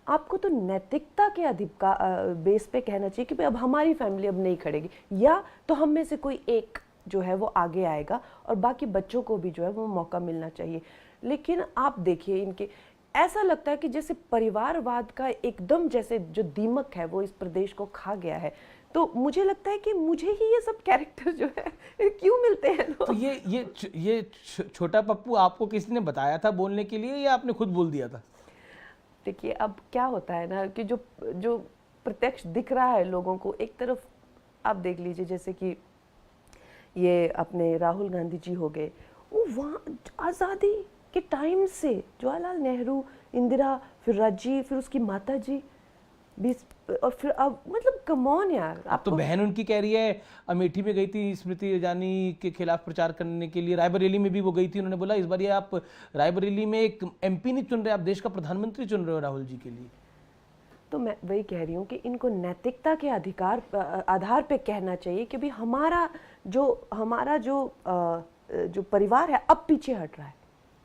आपको तो नैतिकता के अधिकार बेस पे कहना चाहिए कि भाई अब हमारी फैमिली अब नहीं खड़ेगी, या तो हम में से कोई एक जो है वो आगे आएगा और बाकी बच्चों को भी जो है वो मौका मिलना चाहिए। लेकिन आप देखिए इनके, ऐसा लगता है कि जैसे परिवारवाद का एकदम जैसे जो दीमक है वो इस प्रदेश को खा गया है। तो मुझे लगता है कि मुझे ही ये सब कैरेक्टर जो है क्यों मिलते हैं लोग। तो ये छोटा पप्पू आपको किसी ने बताया था बोलने के लिए, या आपने खुद बोल दिया था? देखिए अब क्या होता है ना कि जो प्रत्यक्ष दिख रहा है लोगों को, एक तरफ आप देख लीजिए जैसे कि ये अपने राहुल गांधी जी हो गए, वो वहाँ आज़ादी के टाइम से जवाहरलाल नेहरू, इंदिरा, फिर राजीव, फिर उसकी माता जी, और फिर अब मतलब कम ऑन यार। अब तो बहन उनकी कह रही है, अमेठी में गई थी स्मृति ईरानी के खिलाफ प्रचार करने के लिए, रायबरेली में भी वो गई थी। उन्होंने बोला इस बार ये आप रायबरेली में एक एमपी नहीं चुन रहे, आप देश का प्रधानमंत्री चुन रहे हो राहुल जी के लिए। तो मैं वही कह रही हूँ कि इनको नैतिकता के आधार पे कहना चाहिए कि भाई हमारा जो परिवार है अब पीछे हट रहा है,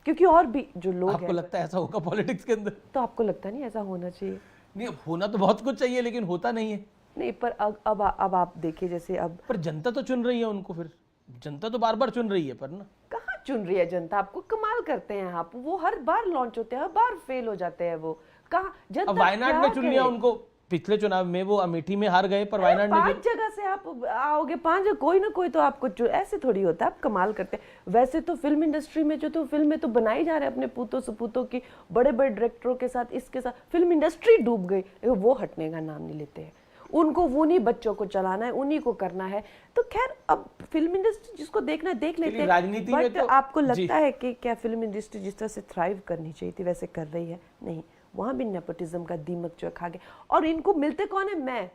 क्योंकि और भी जो लोग हैं। आपको लगता है ऐसा होगा पॉलिटिक्स के अंदर? तो आपको लगता नहीं ऐसा होना चाहिए? नहीं, होना तो बहुत कुछ चाहिए लेकिन होता नहीं है। नहीं, पर अब आप देखिए जैसे अब, पर जनता तो चुन रही है उनको, फिर जनता तो बार बार चुन रही है, पर ना कहाँ चुन रही है जनता? आपको कमाल करते हैं आप, वो हर बार लॉन्च होते हैं, हर बार फेल हो जाते हैं वो। कहाँ जनता? अब वायनाड में चुन लिया उनको, पिछले चुनाव में वो अमेठी में हार गए, पर वायनाड में 5 जगह से आप आओगे, 5 कोई ना कोई तो आपको ऐसे थोड़ी होता है, आप कमाल करते हैं। वैसे तो फिल्म इंडस्ट्री में जो तो फिल्में तो बनाई जा रहे हैं अपने पूतों सपूतों की, बड़े बड़े डायरेक्टरों के साथ, इसके साथ फिल्म इंडस्ट्री डूब गई, लेकिन वो हटने का नाम नहीं लेते हैं। उनको उन्हीं बच्चों को चलाना है, उन्हीं को करना है। तो खैर अब फिल्म इंडस्ट्री जिसको देखना है देख लेते हैं, राजनीति में तो आपको लगता है कि क्या फिल्म इंडस्ट्री जिस तरह से थ्राइव करनी चाहिए थी वैसे कर रही है? नहीं, वहां भी नेपोटिज्म का दीमक जो खा गया। और इनको मिलते कौन है?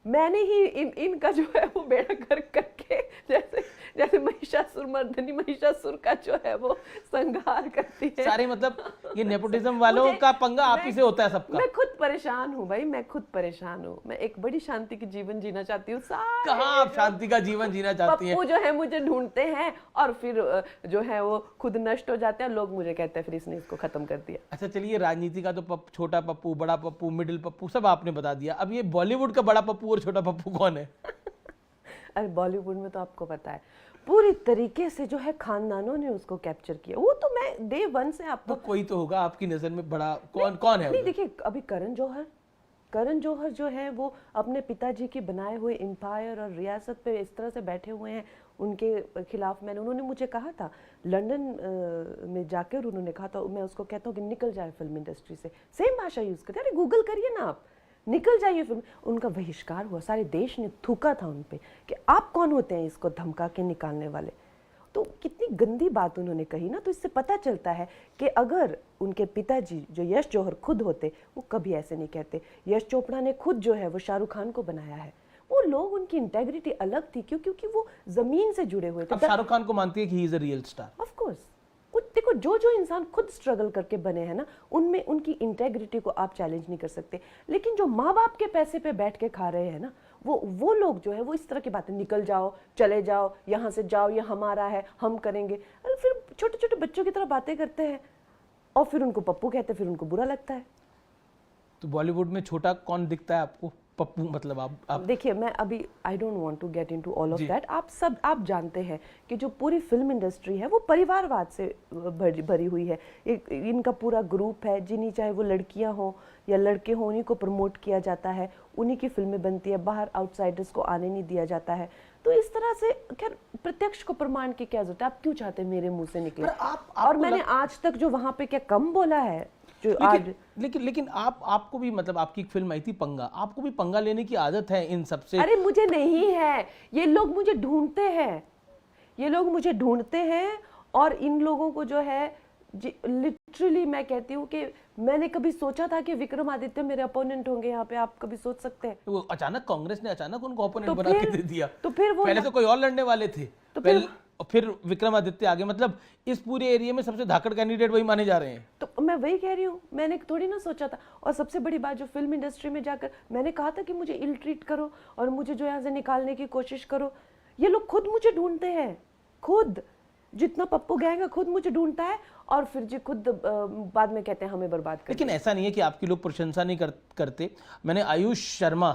मैंने ही इनका जो है वो बेड़ा कर करके जैसे महिषासुरमर्दिनी महिषासुर का जो है वो संहार करती है। सारे मतलब ये नेपोटिज्म वालों का पंगा आप ही से होता है सबका। मैं खुद परेशान हूँ भाई, मैं खुद परेशान हूँ। मैं एक बड़ी शांति की जीवन जीना चाहती हूँ। कहाँ आप शांति का जीवन जीना चाहती हैं? पप्पू जो है मुझे ढूंढते हैं और फिर जो है वो खुद नष्ट हो जाते हैं। लोग मुझे कहते हैं फिर इसने इसको खत्म कर दिया। अच्छा चलिए, राजनीति का तो छोटा पप्पू, बड़ा पप्पू, मिडिल पप्पू सब आपने बता दिया। अब ये बॉलीवुड का बड़ा पप्पू और छोटा पप्पू कौन है? अरे बॉलीवुड में तो आपको पता है पूरी तरीके से जो है खानदानों ने उसको कैप्चर किया। वो तो मैं डे 1 से आपको तो कोई तो होगा आपकी नजर में बड़ा, कौन है? नहीं देखिए, अभी करण जौहर जो है वो अपने पिताजी के बनाए हुए एम्पायर और रियासत पे इस तरह से बैठे हुए हैं। उनके खिलाफ उन्होंने मुझे कहा था लंदन में जाकर, उन्होंने कहा था, मैं उसको कहता हूँ कि निकल जाए फिल्म इंडस्ट्री से। सेम भाषा यूज करते, अरे गूगल करिए ना आप, निकल जाइए फिल्म। उनका बहिष्कार हुआ, सारे देश ने थूका था उन पे कि आप कौन होते हैं इसको धमका के निकालने वाले। तो कितनी गंदी बात उन्होंने कही ना। तो इससे पता चलता है कि अगर उनके पिताजी जो यश जौहर खुद होते, वो कभी ऐसे नहीं कहते। यश चोपड़ा ने खुद जो है वो शाहरुख खान को बनाया है। वो लोग, उनकी इंटेग्रिटी अलग थी क्योंकि वो जमीन से जुड़े हुए थे। अब शाहरुख खान को मानती है कि he is a real star? Of course. देखो जो इंसान खुद स्ट्रगल करके बने हैं ना, उनमें उनकी इंटेग्रिटी को आप चैलेंज नहीं कर सकते। लेकिन जो माँ बाप के पैसे पे बैठ के खा रहे हैं ना, वो लोग जो है वो इस तरह की बातें, निकल जाओ, चले जाओ, यहाँ से जाओ, ये हमारा है, हम करेंगे। अरे फिर छोटे छोटे बच्चों की तरह बातें करते हैं और फिर उनको पप्पू कहते हैं, फिर उनको बुरा लगता है। तो बॉलीवुड में छोटा कौन दिखता है आपको? पप्पू मतलब आप देखिए, मैं अभी I don't want to get into all of that. आप जानते हैं कि जो पूरी फिल्म इंडस्ट्री है वो परिवारवाद से भरी हुई है। इनका पूरा ग्रुप है, जिन्हीं चाहे वो लड़कियां हो या लड़के हो, उन्हीं को प्रमोट किया जाता है, उन्हीं की फिल्में बनती है, बाहर आउटसाइडर्स को आने नहीं दिया जाता है। तो इस तरह से खैर प्रत्यक्ष को प्रमाण की क्या जरूरत है? आप क्यों चाहते हैं मेरे मुंह से निकले? और मैंने आज तक जो वहां पे क्या कम बोला है? लेकिन आपको भी मतलब आपकी एक फिल्म आई थी पंगा, आपको भी पंगा लेने की आदत है इन सबसे? अरे मुझे नहीं है, ये लोग मुझे ढूंढते हैं और इन लोगों को जो है लिटरली मैं कहती हूँ कि मैंने कभी सोचा था कि विक्रमादित्य मेरे अपोनेंट होंगे यहाँ पे? आप कभी सोच सकते हैं? वो अचानक कांग्रेस ने अचानक उनको अपोनेंट बना के दे दिया। तो फिर वो पहले तो कोई और लड़ने वाले थे, तो फिर विक्रमादित्य आगे। मतलब इस पूरे एरिया में सबसे धाकड़ कैंडिडेट वही माने जा रहे हैं। तो मैं वही कह रही हूँ, मैंने थोड़ी ना सोचा था। और सबसे बड़ी बात, जो फिल्म इंडस्ट्री में जाकर मैंने कहा था कि मुझे इल ट्रीट करो और मुझे जो यहाँ से निकालने की कोशिश करो, ये लोग खुद मुझे ढूंढते हैं। खुद जितना पप्पू गैंग है खुद मुझे ढूंढता है और फिर जी खुद बाद में कहते हैं हमें बर्बाद कर। लेकिन ऐसा नहीं है कि आपकी लोग प्रशंसा नहीं करते। मैंने आयुष शर्मा,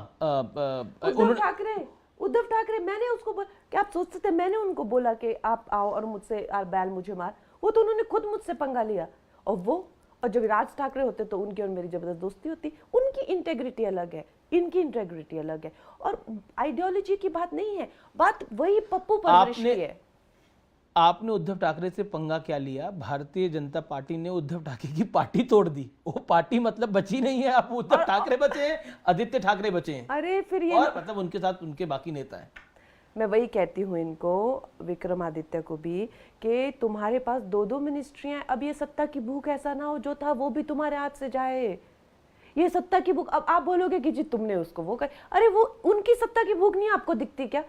उद्धव ठाकरे, मैंने उसको क्या आप सोच सकते हैं मैंने उनको बोला कि आप आओ और मुझसे बैल मुझे मार? वो तो उन्होंने खुद मुझसे पंगा लिया। और जब राज ठाकरे होते तो उनकी और मेरी जबरदस्त दोस्ती होती। उनकी इंटेग्रिटी अलग है, इनकी इंटेग्रिटी अलग है, और आइडियोलॉजी की बात नहीं है, बात वही पप्पू परवरिश की है। आपने उद्धव ठाकरे से पंगा क्या लिया? भारतीय जनता पार्टी ने उद्धव ठाकरे की पार्टी तोड़ दी। वो पार्टी मतलब बची नहीं है। आप उद्धव ठाकरे बचे हैं, आदित्य ठाकरे बचे हैं। अरे फिर ये और मतलब उनके साथ उनके बाकी नेता हैं। मैं वही कहती हूँ इनको, विक्रमादित्य को भी, कि तुम्हारे पास 2-2 मिनिस्ट्रियां। अब ये सत्ता की भूख ऐसा ना हो जो था वो भी तुम्हारे हाथ से जाए। ये सत्ता की भूख, अब आप बोलोगे कि जी तुमने उसको वो कर, अरे वो उनकी सत्ता की भूख नहीं आपको दिखती क्या?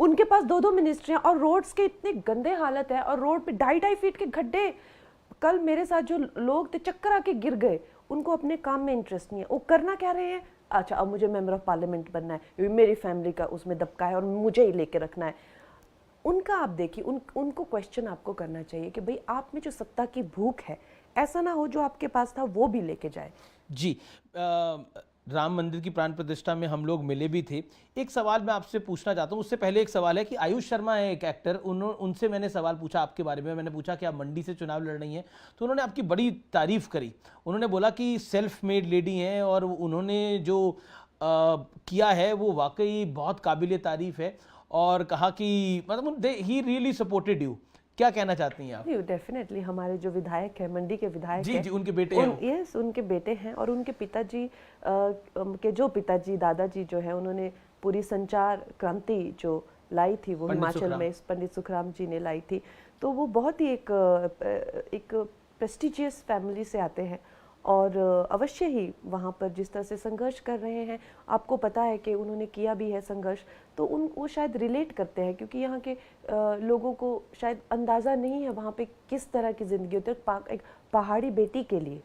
उनके पास 2-2 मिनिस्ट्रियां और रोड्स के इतने गंदे हालत है, और रोड पे 2.5 फीट के गड्ढे। कल मेरे साथ जो लोग थे चक्कर आके गिर गए। उनको अपने काम में इंटरेस्ट नहीं है। वो करना क्या रहे हैं? अच्छा अब मुझे मेंबर ऑफ पार्लियामेंट बनना है, मेरी फैमिली का उसमें दबका है और मुझे ही लेके रखना है। उनका आप देखिए, उनको क्वेश्चन आपको करना चाहिए कि भाई आप में जो सत्ता की भूख है, ऐसा ना हो जो आपके पास था वो भी लेके जाए। जी, राम मंदिर की प्राण प्रतिष्ठा में हम लोग मिले भी थे। एक सवाल मैं आपसे पूछना चाहता हूँ, उससे पहले एक सवाल है कि आयुष शर्मा है एक एक्टर, उनसे मैंने सवाल पूछा आपके बारे में। मैंने पूछा कि आप मंडी से चुनाव लड़ रही हैं, तो उन्होंने आपकी बड़ी तारीफ करी। उन्होंने बोला कि सेल्फ मेड लेडी हैं और उन्होंने जो किया है वो वाकई बहुत काबिल तारीफ है, और कहा कि मतलब ही रियली सपोर्टेड यू। क्या कहना चाहती हैं आप? डेफिनेटली हमारे जो विधायक है, मंडी के विधायक जी हैं, जी, उनके बेटे हैं। यस, उनके बेटे हैं, और उनके पिताजी के जो पिताजी दादाजी जो है, उन्होंने पूरी संचार क्रांति जो लाई थी वो हिमाचल में पंडित सुखराम जी ने लाई थी। तो वो बहुत ही एक प्रेस्टिजियस फैमिली से आते हैं, और अवश्य ही वहाँ पर जिस तरह से संघर्ष कर रहे हैं, आपको पता है कि उन्होंने किया भी है संघर्ष, तो वो शायद रिलेट करते हैं, क्योंकि यहाँ के लोगों को शायद अंदाज़ा नहीं है वहाँ पे किस तरह की ज़िंदगी होती है एक पहाड़ी बेटी के लिए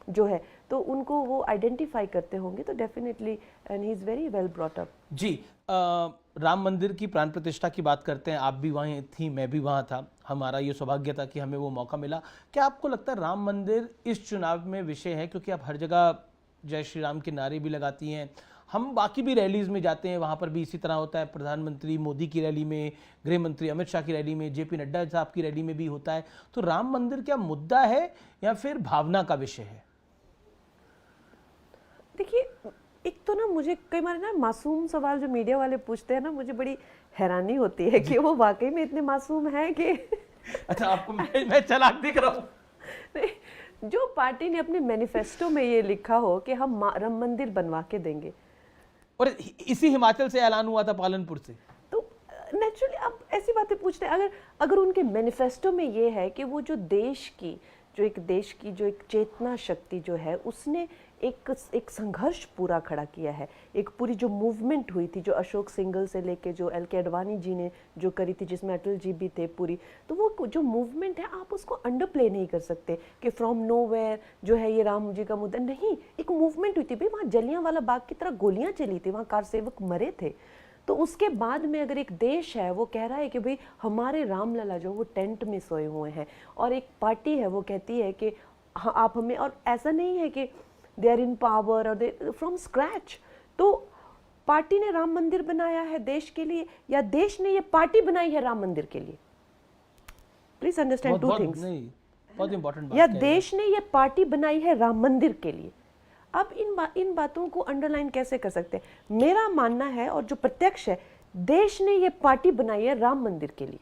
जो है, तो उनको वो आइडेंटिफाई करते होंगे। तो definitely, and he is very well brought up. जी, राम मंदिर की प्राण प्रतिष्ठा की बात करते हैं। आप भी वहीं थी, मैं भी वहाँ था, हमारा ये सौभाग्य था कि हमें वो मौका मिला। क्या आपको लगता है राम मंदिर इस चुनाव में विषय है? क्योंकि आप हर जगह जय श्री राम के नारे भी लगाती हैं, हम बाकी भी रैलीज में जाते हैं, वहाँ पर भी इसी तरह होता है। प्रधानमंत्री मोदी की रैली में, गृह मंत्री अमित शाह की रैली में, जेपी नड्डा साहब की रैली में भी होता है। तो राम मंदिर क्या मुद्दा है या फिर भावना का विषय है? देखिए, एक तो ना मुझे कई बार ना मासूम सवाल जो मीडिया वाले पूछते हैं ना, मुझे बड़ी हैरानी होती है कि वो वाकई में इतने मासूम हैं कि अच्छा, आपको मैं चालाक दिख रहा हूँ? जो पार्टी ने अपने मैनिफेस्टो में ये लिखा हो कि हम राम मंदिर बनवा के देंगे, और इसी हिमाचल से ऐलान हुआ था, पालनपुर से, तो नेचुरली आप ऐसी बातें पूछते हैं। अगर उनके मैनिफेस्टो में ये है कि वो जो देश की जो एक चेतना शक्ति जो है, उसने एक संघर्ष पूरा खड़ा किया है, एक पूरी जो मूवमेंट हुई थी, जो अशोक सिंघल से लेके जो एल.के. अडवाणी जी ने जो करी थी, जिसमें अटल जी भी थे पूरी, तो वो जो मूवमेंट है आप उसको अंडर प्ले नहीं कर सकते कि फ्रॉम नोवेयर जो है ये राम जी का मुद्दा नहीं। एक मूवमेंट हुई थी भाई, वहाँ जलियांवाला बाग की तरह गोलियां चली थी, वहाँ कार सेवक मरे थे। तो उसके बाद में अगर एक देश है वो कह रहा है कि भाई हमारे रामलला जो वो टेंट में सोए हुए हैं, और एक पार्टी है वो कहती है कि हाँ आप हमें, और ऐसा नहीं है कि दे आर इन पावर और दे फ्रॉम स्क्रैच, तो पार्टी ने राम मंदिर बनाया है देश के लिए, या देश ने ये पार्टी बनाई है राम मंदिर के लिए? Please understand two things. बहुत इंपॉर्टेंट बात या देश ने ये पार्टी बनाई है राम मंदिर के लिए? अब इन बातों को अंडरलाइन कैसे कर सकते हैं? मेरा मानना है, और जो प्रत्यक्ष है, देश ने ये पार्टी बनाई है राम मंदिर के लिए,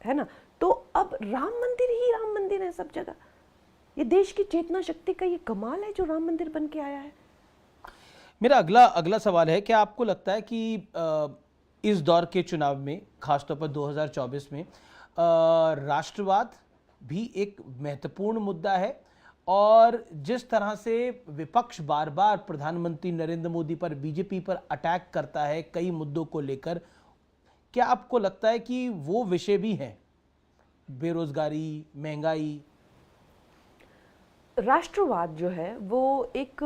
है ना? तो अब राम मंदिर ही राम मंदिर है सब जगह। ये देश की चेतना शक्ति का ये कमाल है जो राम मंदिर बन के आया है। मेरा अगला सवाल है, क्या आपको लगता है कि इस दौर के चुनाव में, खासतौर पर 2024 में, राष्ट्रवाद भी एक महत्वपूर्ण मुद्दा है? और जिस तरह से विपक्ष बार बार प्रधानमंत्री नरेंद्र मोदी पर, बीजेपी पर अटैक करता है कई मुद्दों को लेकर, क्या आपको लगता है कि वो विषय भी हैं? बेरोजगारी, महंगाई। राष्ट्रवाद जो है वो एक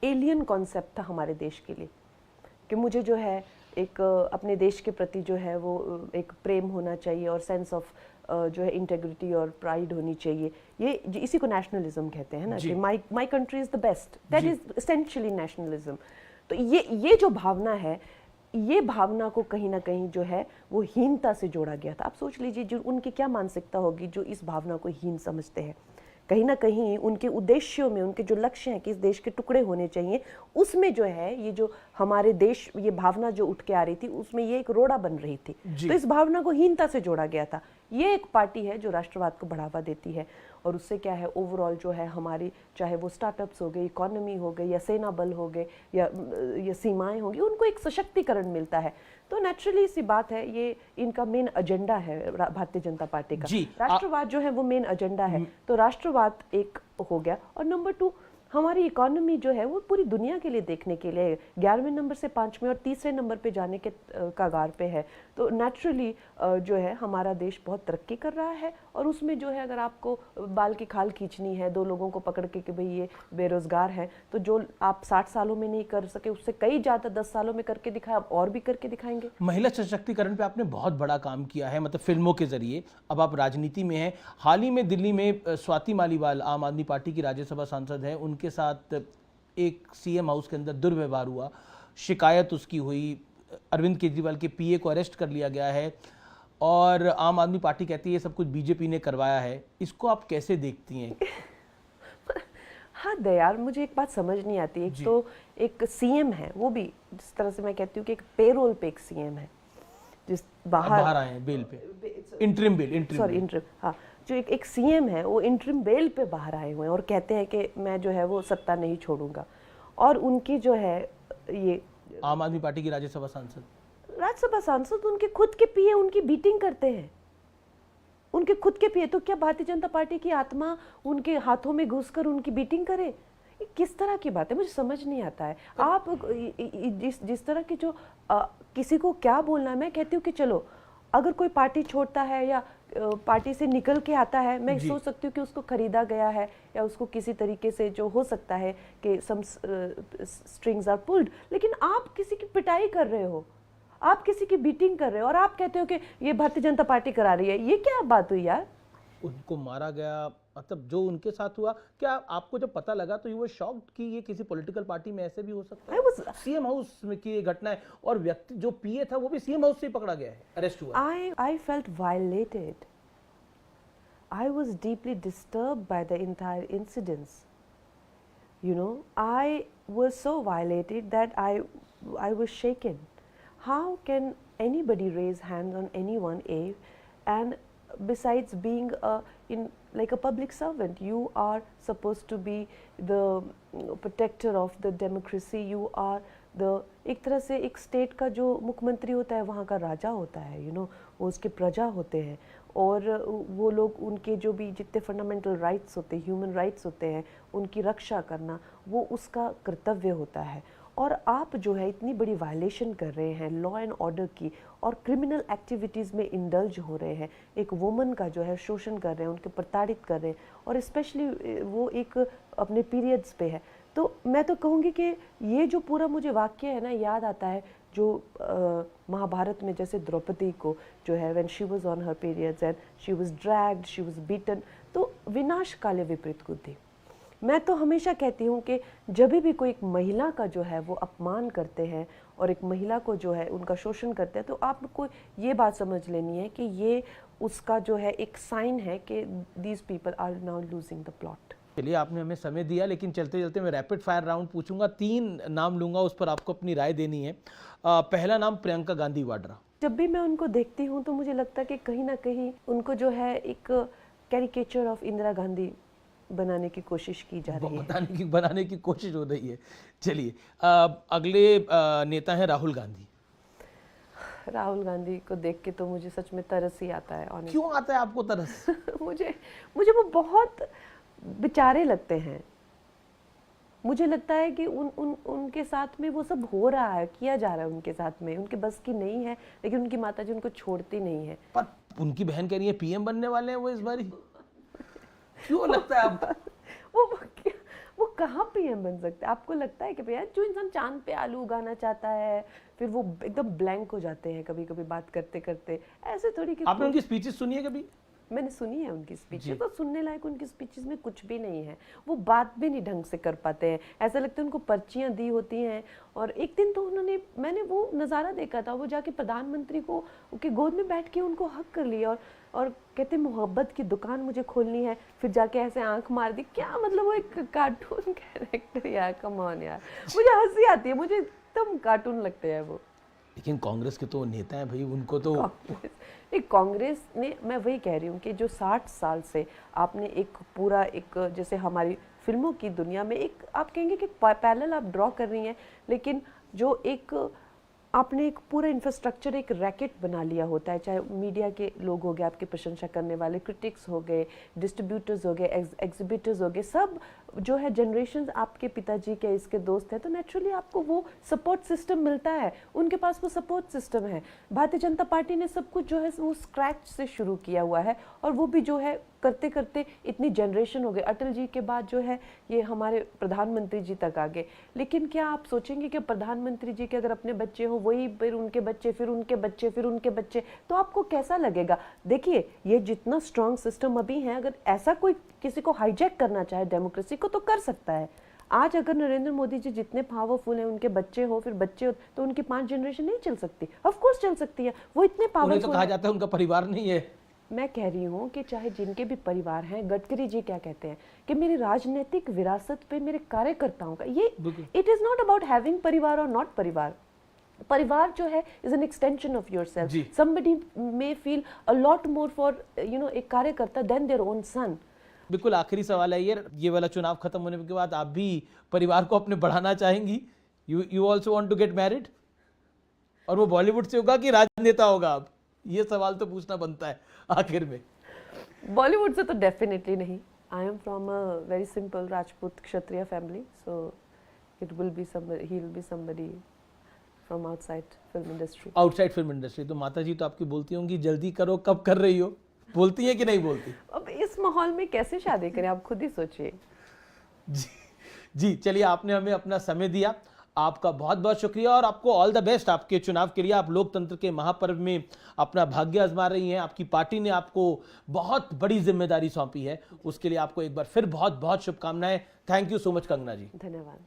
एलियन कॉन्सेप्ट था हमारे देश के लिए, कि मुझे जो है एक अपने देश के प्रति जो है वो एक प्रेम होना चाहिए, और सेंस ऑफ जो है इंटेग्रिटी और प्राइड होनी चाहिए। ये इसी को नेशनलिज्म कहते हैं ना, कि my country is the best, that is essentially nationalism. तो ये जो भावना है, ये भावना को कहीं ना कहीं जो है वो हीनता से जोड़ा गया था। आप सोच लीजिए जो उनकी क्या मानसिकता होगी जो इस भावना को हीन समझते हैं। कहीं ना कहीं उनके उद्देश्यों में, उनके जो लक्ष्य हैं कि इस देश के टुकड़े होने चाहिए, उसमें जो है ये जो हमारे देश, ये भावना जो उठ के आ रही थी, उसमें ये एक रोड़ा बन रही थी। तो इस भावना को हीनता से जोड़ा गया था। ये एक पार्टी है जो राष्ट्रवाद को बढ़ावा देती है, और उससे क्या है ओवरऑल जो है हमारी, चाहे वो स्टार्टअप्स हो गए, इकोनॉमी हो गई, या सेना बल हो गए, या सीमाएं होंगी, उनको एक सशक्तिकरण मिलता है। तो नेचुरली सी बात है, ये इनका मेन एजेंडा है भारतीय जनता पार्टी का। राष्ट्रवाद जो है वो मेन एजेंडा है। तो राष्ट्रवाद एक हो गया, और नंबर 2 हमारी इकोनॉमी जो है वो पूरी दुनिया के लिए देखने के लिए 11वें नंबर से 5वें और तीसरे नंबर पे जाने के कगार पे है। तो नेचुरली जो है हमारा देश बहुत तरक्की कर रहा है, और उसमें जो है अगर आपको बाल की खाल खींचनी है 2 लोगों को पकड़ के कि भाई ये बेरोजगार हैं, तो जो आप 60 सालों में नहीं कर सके उससे कई ज़्यादा 10 सालों में करके दिखाया, आप और भी करके दिखाएंगे। महिला सशक्तिकरण पे आपने बहुत बड़ा काम किया है, मतलब फिल्मों के जरिए। अब आप राजनीति में हैं। हाल ही में दिल्ली में स्वाति मालीवाल, आम आदमी पार्टी की राज्यसभा सांसद है, उनके साथ एक सीएम हाउस के अंदर दुर्व्यवहार हुआ, शिकायत उसकी हुई, अरविंद केजरीवाल के पीए को अरेस्ट कर लिया गया है, और आम आदमी पार्टी कहती है ये सब कुछ बीजेपी ने करवाया है। इसको आप कैसे देखती हैं? हाँ दयाल, मुझे एक बात समझ नहीं आती। एक तो एक सीएम है, वो भी जिस तरह से मैं कहती हूँ कि एक पेरोल पे एक सीएम है, जिस बाहर आए हैं बेल पे, इंटरिम इंटरिम, हाँ, जो एक सीएम है वो इंटरिम बेल पे बाहर आए हुए हैं और कहते हैं कि मैं जो है वो सत्ता नहीं छोड़ूंगा। और उनकी जो है ये आम आदमी पार्टी की राज्यसभा सांसद उनके खुद के पीए उनकी बीटिंग करते हैं, उनके खुद के पीए। तो क्या भारतीय जनता पार्टी की आत्मा उनके हाथों में घुसकर उनकी बीटिंग करे? ये किस तरह की बात है, मुझे समझ नहीं आता है। आप जिस तरह की जो किसी को क्या बोलना है, मैं कहती हूँ कि चलो अगर कोई पार्टी छोड़ता है या पार्टी से निकल के आता है, मैं सोच सकती हूँ कि उसको खरीदा गया है या उसको किसी तरीके से जो हो सकता है कि सम स्ट्रिंग्स आर पुल्ड। लेकिन आप किसी की पिटाई कर रहे हो, आप किसी की बीटिंग कर रहे हो और आप कहते हो कि ये भारतीय जनता पार्टी करा रही है। ये क्या बात हुई यार? उनको मारा गया, मतलब जो उनके साथ हुआ, क्या आपको जब पता लगा तो यू वर शॉक्ड कि ये किसी पॉलिटिकल पार्टी में ऐसे भी हो सकता है? सीएम हाउस में की ये घटना है और व्यक्ति जो पीए था वो भी सीएम हाउस से ही पकड़ा गया है, अरेस्ट हुआ। I felt violated. I was deeply disturbed by the entire incidents. You know, I was so violated that I was shaken. How can anybody raise hands on anyone, and besides being like a public servant, you are supposed to be the protector of the democracy. You are the, एक तरह से एक state का जो मुख्यमंत्री होता है वहाँ का राजा होता है, you know, वो उसके प्रजा होते हैं और वो लोग उनके जो भी जितने फंडामेंटल राइट्स होते हैं, ह्यूमन राइट्स होते हैं, उनकी रक्षा करना वो उसका कर्तव्य होता है। और आप जो है इतनी बड़ी वायलेशन कर रहे हैं लॉ एंड ऑर्डर की और क्रिमिनल एक्टिविटीज़ में इंडल्ज हो रहे हैं, एक वुमन का जो है शोषण कर रहे हैं, उनके प्रताड़ित कर रहे हैं और स्पेशली वो एक अपने पीरियड्स पे है। तो मैं तो कहूँगी कि ये जो पूरा मुझे वाक्य है ना, याद आता है जो महाभारत में जैसे द्रौपदी को जो है when she was on her periods and she was dragged, she was beaten, तो विनाश काले विपरीत बुद्धि। मैं तो हमेशा कहती हूँ कि जब भी कोई एक महिला का जो है वो अपमान करते हैं और एक महिला को जो है उनका शोषण करते हैं, तो आपको ये बात समझ लेनी है कि ये उसका जो है एक साइन है कि these people are now losing the plot. चलिए, आपने हमें समय दिया, लेकिन चलते चलते मैं रैपिड फायर राउंड पूछूंगा, 3 नाम लूंगा, उस पर आपको अपनी राय देनी है। पहला नाम प्रियंका गांधी वाड्रा। जब भी मैं उनको देखती हूँ तो मुझे लगता है कि कहीं ना कहीं उनको जो है एक कैरिकेचर ऑफ इंदिरा गांधी बनाने की कोशिश की जा रही है, बनाने की कोशिश हो रही है। चलिए, अगले नेता हैं राहुल गांधी। राहुल गांधी को देख के तो मुझे सच में तरस ही आता है। क्यों आता है आपको तरस? मुझे वो बहुत बेचारे लगते हैं। मुझे लगता है कि उनके साथ में वो सब हो रहा है, किया जा रहा है उनके साथ में, उनके बस की नहीं है, लेकिन उनकी माताजी उनको छोड़ती नहीं है। पर उनकी बहन कह रही है पीएम बनने वाले हैं वो इस बारी। क्यों लगता है आपको? वो कहाँ पीएम बन सकते हैं? आपको लगता है कि भैया जो इंसान चांद पे आलू उगाना चाहता है फिर वो एकदम ब्लैंक हो जाते हैं कभी कभी बात करते करते, ऐसे थोड़ी। आपने उनकी स्पीचेस सुनी है कभी? मैंने सुनी है उनकी स्पीचेस, तो सुनने लायक उनकी स्पीचेस में कुछ भी नहीं है। वो बात भी नहीं ढंग से कर पाते हैं, ऐसा लगता है उनको पर्चियां दी होती हैं। और एक दिन तो मैंने वो नज़ारा देखा था, वो जाके प्रधानमंत्री को के गोद में बैठ के उनको हक कर लिया और कहते मोहब्बत की दुकान मुझे खोलनी है, फिर जाके ऐसे आंख मार दी। क्या मतलब, वो एक कार्टून कैरेक्टर यार, कम ऑन यार, मुझे हंसी आती है, मुझे एकदम कार्टून लगते हैं वो। लेकिन कांग्रेस के तो नेता हैं भाई, उनको तो कांग्रेस ने, मैं वही कह रही हूँ कि जो 60 साल से आपने एक पूरा एक जैसे हमारी फिल्मों की दुनिया में एक आप कहेंगे कि पैरेलल आप ड्रॉ कर रही हैं, लेकिन जो एक आपने एक पूरा इंफ्रास्ट्रक्चर, एक रैकेट बना लिया होता है, चाहे मीडिया के लोग हो गए, आपकी प्रशंसा करने वाले, क्रिटिक्स हो गए, डिस्ट्रीब्यूटर्स हो गए, एग्जिबिटर्स हो गए, सब जो है जनरेशन आपके पिताजी के इसके दोस्त हैं, तो नेचुरली आपको वो सपोर्ट सिस्टम मिलता है। उनके पास वो सपोर्ट सिस्टम है। भारतीय जनता पार्टी ने सब कुछ जो है वो स्क्रैच से शुरू किया हुआ है और वो भी जो है करते करते इतनी जनरेशन हो गए। अटल जी के बाद जो है ये हमारे प्रधानमंत्री जी तक आ गए। लेकिन क्या आप सोचेंगे कि प्रधानमंत्री जी के अगर अपने बच्चे हो, वही फिर उनके बच्चे, फिर उनके बच्चे, फिर उनके बच्चे, तो आपको कैसा लगेगा? देखिए, ये जितना स्ट्रॉन्ग सिस्टम अभी है, अगर ऐसा कोई किसी को हाईजैक करना चाहे डेमोक्रेसी को, तो कर सकता है। आज अगर नरेंद्र मोदी जी जितने पावरफुल हैं, उनके बच्चे हो, फिर बच्चे हो, तो उनकी 5 जनरेशन नहीं चल सकती? ऑफ कोर्स चल सकती है, वो इतने पावरफुल। तो कहा जाता है उनका परिवार नहीं है। मैं कह रही हूँ कि चाहे जिनके भी परिवार हैं, गडकरी जी क्या कहते हैं कि मेरी राजनीतिक विरासत पे मेरे कार्यकर्ताओं का ये, it is not about having परिवार और नॉट परिवार। परिवार जो है is an extension of yourself. Somebody may feel a lot more for एक कार्यकर्ता देन देयर ओन सन। बिल्कुल आखिरी सवाल है ये वाला चुनाव खत्म होने के बाद आप भी परिवार को अपने बढ़ाना चाहेंगी? You also want to get married? और वो बॉलीवुड से होगा कि राजनेता होगा? आप ये सवाल तो पूछना बनता है आखिर में। बॉलीवुड से तो डेफिनेटली नहीं। I am from a very simple Rajput Kshatriya family, so it will be somebody, he will be somebody from outside film industry. Outside film industry. तो माता जी तो आपकी बोलती होंगी जल्दी करो, कब कर रही हो? बोलती है कि नहीं बोलती? अब इस माहौल में कैसे शादी करें, आप खुद ही सोचिए। जी चलिए, आपने हमें अपना समय दिया, आपका बहुत बहुत शुक्रिया और आपको ऑल द बेस्ट आपके चुनाव के लिए। आप लोकतंत्र के महापर्व में अपना भाग्य आजमा रही हैं, आपकी पार्टी ने आपको बहुत बड़ी जिम्मेदारी सौंपी है, उसके लिए आपको एक बार फिर बहुत बहुत शुभकामनाएं। Thank you so much Kangana ji. धन्यवाद।